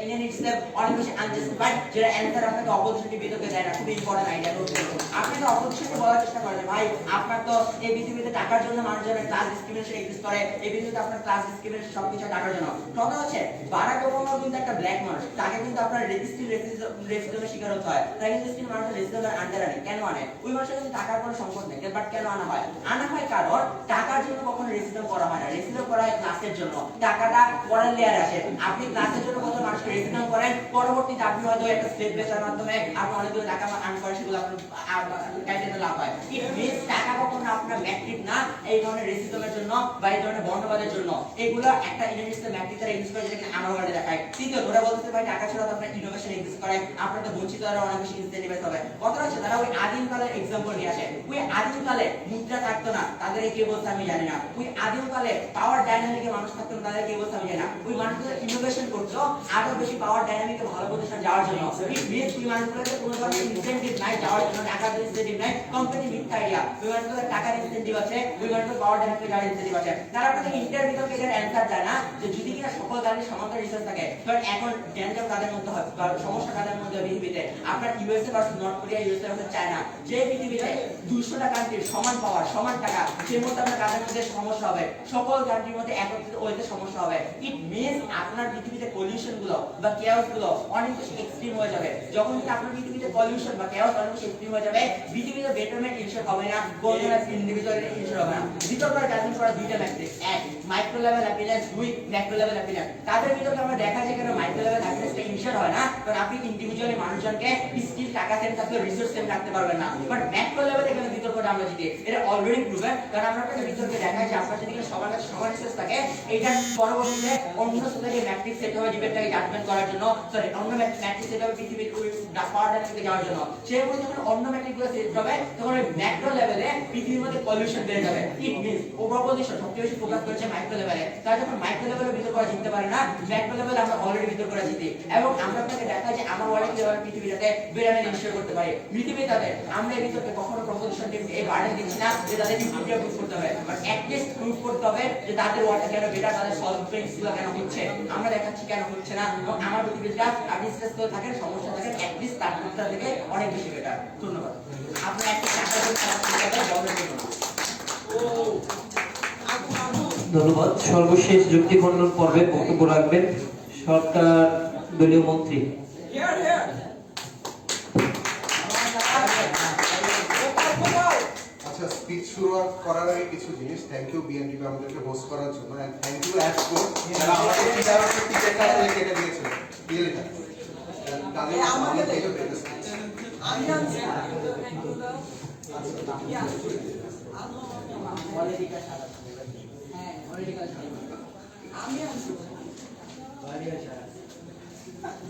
ইনার ইটসেলফ অনেক বেশি আনজাস্টিফাইড, যেটা অ্যানসার আপনাকে অপরচুনিটি বিতর্কে দেয় না। খুব ইম্পর্টেন্ট আইডিয়া নোট করুন। আপনাকে অপরচুনিটি বলার চেষ্টা করে যে ভাই আপনার তো এই পৃথিবীতে টাকার জন্য মানুষজনের ক্লাস ডিসক্রিমিনেশন এক্সিস্ট করে, এই পৃথিবীতে আপনার ক্লাস ডিসক্রিমিনেশন সবকিছু টাকার জন্য। কথা হচ্ছে বারাক ওবামা কিন্তু একটা ব্ল্যাক মানুষ, তাকে কিন্তু আপনার রেসিজমের শিকার হতে হয়, তাই কিন্তু স্টিল মানুষের রেসিজমের আন্ডার আনে। কেন আনে? ওই মানুষের কিন্তু টাকার কোনো সংকট নেই, বাট কেন আনা হয়? আনা হয় কারণ টাকার জন্য কখনো রেসিজম করা হয় না, রেসিজম করা হয় ক্লাসের জন্য। টাকাটা পরের লেয়ারে আসে, আপনি ক্লাসের জন্য কত মানুষকে রেসিজম করেন, পরবর্তীতে আপনি হয়তো একটা স্লেভ বেচার মাধ্যমে আপনি অনেকগুলো টাকা আর্ন করেন, সেগুলো আপনার টাইটেলে লাভ হয়। ইট মিন্স টাকা কখনো আপনার ম্যাট্রিক না এই ধরনের রেসিজমের জন্য বা এই ধরনের বর্ণবাদের জন্য। এগুলো একটা ইন্টারন্যাশনাল ম্যাট্রিক তারা ইউজ করে, যেটাকে আমার ওয়ার্ল্ডে দেখায়। তৃতীয় ওরা বলতে ভাই টাকা ছাড়া তো আপনার ইনোভেশন এক্সিস্ট করে, আপনার তো বঞ্চিত আরো অনেক বেশি ইনসেন্টিভাইজ হবে। কথা হচ্ছে তারা ওই আদিমকালের এক্সাম্পল নিয়ে আসে। ওই আদিমকালে মুদ্রা থাকতো না, তাদেরকে কে বলছে আমি জানি না। ওই আদিমকালে পাওয়ার ডাইনামিকে মানুষ থাকতো না, তাদেরকে কে বলছে আমি জানি না। ওই মানুষগুলো ইনোভেশন করতো আরো বেশি পাওয়ার ডাইনামিকে ভালো পজিশন যাওয়ার জন্য। ইট মিন্স ওই মানুষগুলোকে কোনো ধরনের ইনসেন্টিভ নাই যাওয়ার জন্য, টাকার ইনসেন্টিভ নাই, কোম্পানি মিথ্যা আইডিয়া। ওই মানুষগুলোর টাকার ইনসেন্টিভ আছে, ওই মানুষগুলোর পাওয়ার ডাইনামিকে যাওয়ার ইনসেন্টিভ আছে। তারা আপনাকে ইন্টারভিউ থেকে এটার অ্যান্সার দেয় না যে যদি কিনা সকল গাড়ির সমান রিসোর্স থাকে। বাট এখন ডেঞ্জার কাদের মধ্যে হয় বা সমস্যা কাদের মধ্যে পৃথিবীতে আপনার USA versus north Korea, USA versus China, যে পৃথিবীতে 200টা কান্ট্রির সমান পাওয়ার সমান টাকা, সেই মধ্যে আপনার কাদের মধ্যে সমস্যা হবে, সকল কান্ট্রির মধ্যে একত্রিত ওইতে সমস্যা হবে। ইট মিন্স আপনার পৃথিবীতে পলিউশন গুলো বা কেওস গুলো অনেক বেশি এক্সট্রিম হয়ে যাবে। যখন কি আপনার পৃথিবীতে পলিউশন বা কেওস অনেক বেশি এক্সট্রিম হয়ে যাবে, পৃথিবীতে বেটারমেন্ট ইনশিওর হবে না, কোনো ইন্ডিভিজুয়াল ইনশিওর হবে না। ভিতর করে জাজমেন্ট করা দুইটা ম্যাট্রিক্স, এক মাইক্রো লেভেল হ্যাপিনেস, দুই ম্যাক্রো লেভেল হ্যাপিনেস। তাদের ভিতরে আমরা দেখা যায় কেন মাইক্রো লেভেল হ্যাপিনেসটা ইনশিওর হয় না, কারণ আপনি ইন্ডিভিজুয়ালি মানুষজনকে স্কিল টাকা সেম থাকলে রিসোর্স সেম রাখতে পারবেন না। বাট ম্যাক্রো লেভেলে এখানে বিতর্কটা আমরা জিতি, এটা অলরেডি প্রুভেন। কারণ আমরা আপনাকে বিতর্কে দেখাই যে আপনার যদি সবার কাছে সমান রিসোর্স থাকে, এটা পরবর্তীতে অন্য সোসাইটি ম্যাট্রিক্স সেট হবে ডিবেটটাকে জাজমেন্ট করার জন্য, সরি অন্য ম্যাট্রিক্স সেট হবে পৃথিবীর পাওয়ার ডাইনামিক্সে যাওয়ার জন্য। সেই মধ্যে যখন অন্য ম্যাট্রিক্সগুলো সেট হবে তখন ওই ম্যাক্রো লেভেলে পৃথিবীর মধ্যে পলিউশন বেড়ে যাবে। ইট মিন্স ওভারপজিশন সবচেয়ে বেশি ফোকাস করেছে মাইক্রো লেভেলে। তাই যখন মাইক্রো লেভেলে বিতর্ক করা জিততে পারে না, ম্যাক্রো লেভেলে আমরা অলরেডি বিতর্ক করা জিতি। এবং আমরা আপনাকে দেখাই যে আমার ওয়ার্ল্ডে কিভাবে পৃথিবীটাকে বেড়ানে ইনস্টল করতে পারে। পৃথিবী তাদের আমরা এই ভিতরে কখনো প্রপোজিশন এই বার্ডেন দিচ্ছি না যে তাদের ইউটিউবে প্রুফ করতে হবে, বাট অ্যাটলিস্ট প্রুফ করতে হবে যে তাদের ওয়ার্ল্ডটা কেন বেটার, তাদের সলভিংস গুলো কেন হচ্ছে, আমরা দেখাচ্ছি কেন হচ্ছে না। এবং আমার পৃথিবীটা আপনি স্ট্রেস করে থাকেন, সমস্যা থাকেন, অ্যাটলিস্ট তার প্রুফটা থেকে অনেক বেশি বেটার। ধন্যবাদ। আপনার একটা টাকা দিয়ে ধন্যবাদ। সর্বশেষ যুক্তি খণ্ডন পর্বে বক্তব্য রাখবেন সরকার দলীয় মন্ত্রী। আচ্ছা, স্পিচ শুরু করার আগে কিছু জিনিস। থ্যাংক ইউ বিএনপি আমাদেরকে হোস্ট করার জন্য, এন্ড থ্যাংক ইউ অ্যাডকো যারা আমাদের টিচারটা কেটে দিয়েছিল। Really thank you. তাহলে আমাদের থেকে বেটার স্পিচ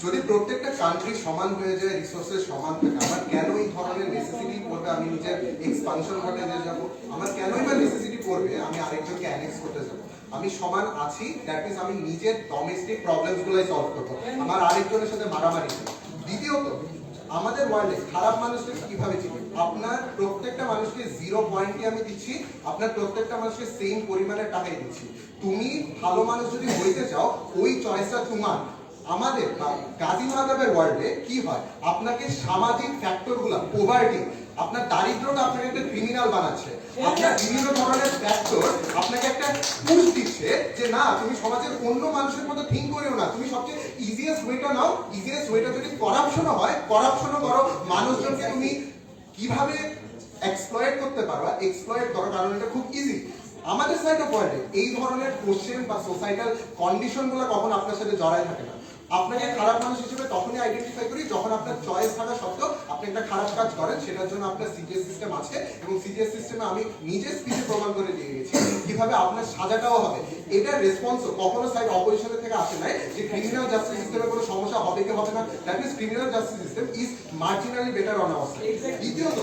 যদি প্রত্যেকটা কান্ট্রি সমান হয়ে যায়, রিসোর্সেস সমান থাকে, আমার কেন এই ধরনের নেসেসিটি পড়বে আমি নিজের এক্সপানশন ঘটাতে যাব? আমার কেনই বা নেসেসিটি পড়বে আমি আরেকজনকে অ্যানেক্স করতে যাব? আমি সমান আছি, দ্যাট মিন্স আমি নিজের ডোমেস্টিক প্রবলেমস গুলাই সলভ করবো, আমার আরেকজনের সাথে মারামারি নেই। দ্বিতীয়ত, আমাদের ওয়ার্ল্ডে খারাপ মানুষকে কিভাবে চিনি? আপনার প্রত্যেকটা মানুষকে 0 পয়েন্টই আমি দিচ্ছি, আপনার প্রত্যেকটা মানুষকে সেম পরিমাণের টাকাই দিচ্ছি। তুমি ভালো মানুষ যদি হইতে চাও, ওই চয়েসটা তোমার। আমাদের গাজী মাদাবের ওয়ার্ল্ডে কি হয়, আপনাকে সামাজিক ফ্যাক্টরগুলো, পভার্টি, আপনার দারিদ্রতা আপনাকে একটা ক্রিমিনাল বানাচ্ছে, আপনার বিভিন্ন ধরনের ফ্যাক্টর আপনাকে একটা পুশ দিচ্ছে যে না তুমি সমাজের অন্য মানুষের মতো থিঙ্ক করেও না, তুমি সবচেয়ে ইজিয়েস্ট ওয়েটা নাও। ইজিয়েস্ট ওয়েটা যদি করাপশনও হয়, করাপশনও করো। মানুষজনকে তুমি কিভাবে এক্সপ্লয়েট করতে পারো, এক্সপ্লয়েট করো, কারণ এটা খুব ইজি। আমাদের সাইড অফ ওয়ার্ল্ডে এই ধরনের কোশ্চেন বা সোসাইটাল কন্ডিশন গুলো কখন আপনার সাথে জড়ায় থাকে না। আপনাকে খারাপ মানুষ হিসেবে তখনই আইডেন্টিফাই করি যখন আপনার চয়েস থাকা সত্ত্বেও আপনি একটা খারাপ কাজ করেন। সেটার জন্য আপনার সিজিএস সিস্টেম আছে, এবং সিজিএস সিস্টেমে আমি নিজে স্পিচে প্রমাণ করে দিয়ে গেছি কিভাবে আপনার সাজাটাও হবে। এটার রেসপন্সও কখনো সাইড অপোজিশনের থেকে আসে নাই যে ক্রিমিনাল জাস্টিস সিস্টেমে কোনো সমস্যা হবে কি হবে না। That means criminal justice system is marginally better on our side. দ্বিতীয়ত,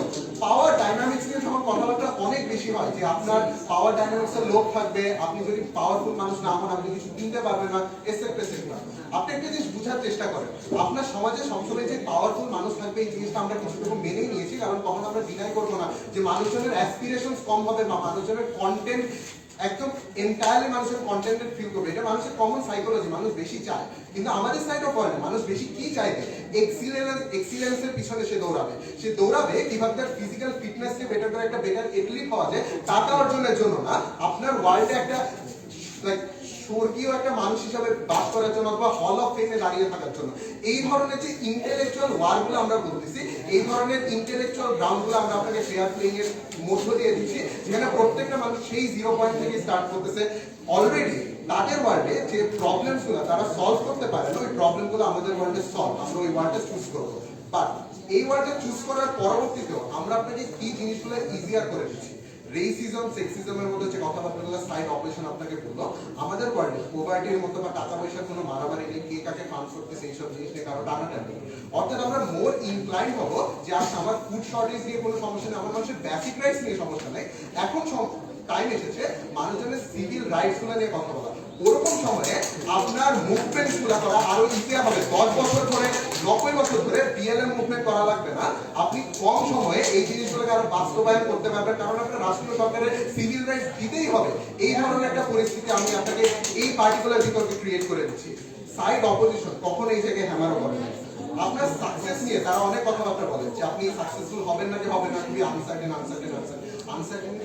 পাওয়ার ডাইনামিক্স নিয়ে যখন কথাবার্তা অনেক বেশি হয় যে আপনার পাওয়ার ডাইনামিক্স এর লোক থাকবে, আপনি যদি পাওয়ারফুল মানুষ না হন আপনি কিছু কিনতে পারবেন না, এসেপ্টেসেপ্টা। আপনি একটা জিনিস বুঝার চেষ্টা করেন, আপনার সমাজে সবসময় যে পাওয়ারফুল মানুষ থাকবে এই জিনিসটা আমরা কিছুটুকু মেনেই নিয়েছি, কারণ কখন আমরা ডিনাই করবো না যে মানুষজনের অ্যাসপিরেশনস কম হবে বা মানুষজনের কন্টেন্ট একদম এন্টায়ারলি মানুষের কন্টেন্টেড ফিল করবে। এটা মানুষের কমন সাইকোলজি, মানুষ বেশি চায়। কিন্তু আমাদের সাইড অফ ওয়ার্ল্ডে মানুষ বেশি কি চাইবে? এক্সিলেন্সের পিছনে সে দৌড়াবে কিভাবে তার ফিজিক্যাল ফিটনেসকে বেটার করে একটা বেটার এথলিট হওয়া যায়, টাকা অর্জনের জন্য না, আপনার ওয়ার্ল্ডে একটা লাইক স্বর্গীয় একটা মানুষ হিসাবে বাস করার জন্য অথবা হল অফ ফেমে দাঁড়িয়ে থাকার জন্য। এই ধরনের যে ইন্টেলেকচুয়াল ওয়ার্কগুলো আমরা বলতেছি, এই ধরনের ইন্টেলেকচুয়াল গ্রাউন্ডগুলো আমরা আপনাকে ফেয়ার প্লেইং এর মধ্য দিয়ে দিচ্ছি, যেখানে প্রত্যেকটা মানুষ সেই 0 পয়েন্ট থেকে স্টার্ট করতেছে। অলরেডি তাদের ওয়ার্ল্ডে যে প্রবলেমস গুলো তারা সলভ করতে পারে না, ওই প্রবলেম গুলো আমাদের ওয়ার্ল্ডে সলভ, আমরা ওই ওয়ার্ল্ডটা চুজ করবো। বাট এই ওয়ার্ল্ডটা চুজ করার পরবর্তীতেও আমরা আপনাকে কি জিনিসগুলো ইজিয়ার করে দিচ্ছি। রেসিজম, সেক্সিজমের মধ্যে যে কথাবার্তাগুলো সাইড অপারেশন আপনাকে বললো, আমাদের ওয়ার্ল্ডে পভার্টির মতো বা টাকা পয়সার কোনো মারামারি নেই, কে কাকে ফান্ড করতেছে এইসব জিনিস নিয়ে কারো টানাটানি। অর্থাৎ আমরা মোর ইনক্লাইন হবো যে আচ্ছা আমার ফুড শর্টেজ নিয়ে কোনো সমস্যা নেই, আমার মানুষের বেসিক রাইটস নিয়ে সমস্যা নেই। এখন টাইম এসেছে মানুষজনের সিভিল রাইটস গুলো নিয়ে কথা বলা। ওরকম সময়ে আপনার মুভমেন্ট গুলা করা আরো ইজি হবে। 10 বছর ধরে 90 বছর ধরে বিএলএম মুভমেন্ট করা লাগবে না, আপনি কম সময়ে এই জিনিসগুলোকে আরো বাস্তবায়ন করতে পারবেন, কারণ আপনার রাষ্ট্রীয় সরকারের সিভিল রাইটস দিতেই হবে। এই ধরনের একটা পরিস্থিতি আমি আপনাকে এই পার্টিকুলার বিতর্কে ক্রিয়েট করে দিচ্ছি। সাইড অপোজিশন কখনো এই জায়গায় হ্যামারও করে না। আপনার সাকসেস নিয়ে তারা অনেক কথাবার্তা বলেন যে আপনি সাকসেসফুল হবেন নাকি হবে না, খুবই আনসার্টেন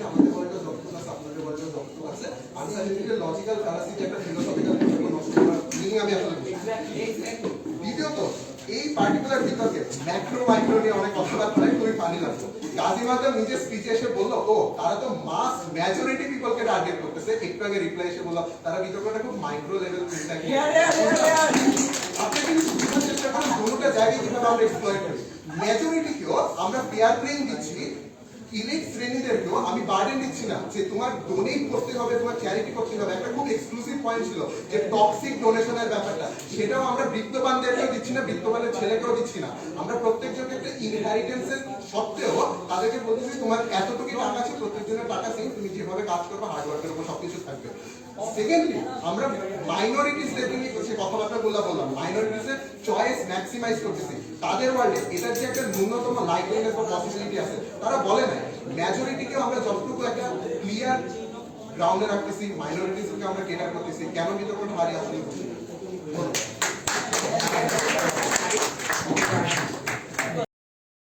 আমাদের ওয়ার্ল্ডে যতটুকু আছে আপনাদের ওয়ার্ল্ডে যতটুকু আছে। আনসার্টেনিটির লজিক্যাল ফ্যালাসি যে একটা ফিলোসফিক্যাল নষ্ট করার মিনিং আমি আসলে বুঝি। দ্বিতীয়ত, এই পার্টিকুলার বিতর্কে ম্যাক্রো মাইক্রো নিয়ে অনেক কথাবার্তা খুবই ফানি লাগতো। গাজী মাদাব নিজের স্পিচে এসে বললো ও তারা তো মাস মেজরিটি পিপলকে টার্গেট করতেছে, একটু আগে রিপ্লাই এসে বললো তারা বিতর্কটা খুব মাইক্রো লেভেল চিন্তা করে। আপনি কিন্তু বুঝার চেষ্টা করেন দুটোটা জায়গায় কিভাবে আমরা এক্সপ্লয়েট করি। মেজরিটিকেও আমরা পেয়ার প্লেইং দিচ্ছি, ইলিট শ্রেণীদেরকেও আমি বার্ডেন দিচ্ছি না যে তোমার ডোনেট করতে হবে, তোমার চ্যারিটি করতে হবে। একটা খুব এক্সক্লুসিভ পয়েন্ট ছিল যে টক্সিক ডোনেশনের ব্যাপারটা, সেটাও আমরা বৃত্তবানদেরকেও দিচ্ছি না, বৃত্তবানের ছেলেকেও দিচ্ছি না। আমরা প্রত্যেকজনকে একটা ইনহেরিটেন্সের সত্ত্বেও তাদেরকে বলতেছি তোমার এতটুকু টাকা আছে, প্রত্যেকজনের টাকা সেম, তুমি যেভাবে কাজ করবে হার্ডওয়ার্কের উপর সবকিছু থাকবে। সেকেন্ডলি আমরা মাইনরিটিসদের নিয়ে সে কথাবার্তা বললাম, মাইনরিটিসের চয়েস ম্যাক্সিমাইজ করতেছি। তাদের ওয়ার্ল্ডে এটার যে একটা ন্যূনতম লাইভলিনেস বা পসিবিলিটি আছে তারা বলে না। মেজরিটিকেও আমরা যতটুকু একটা ক্লিয়ার গ্রাউন্ডে রাখতেছি, মাইনরিটিসকে আমরা কেটার করতেছি, কেন বিতর্ক হারিয়ে আসলে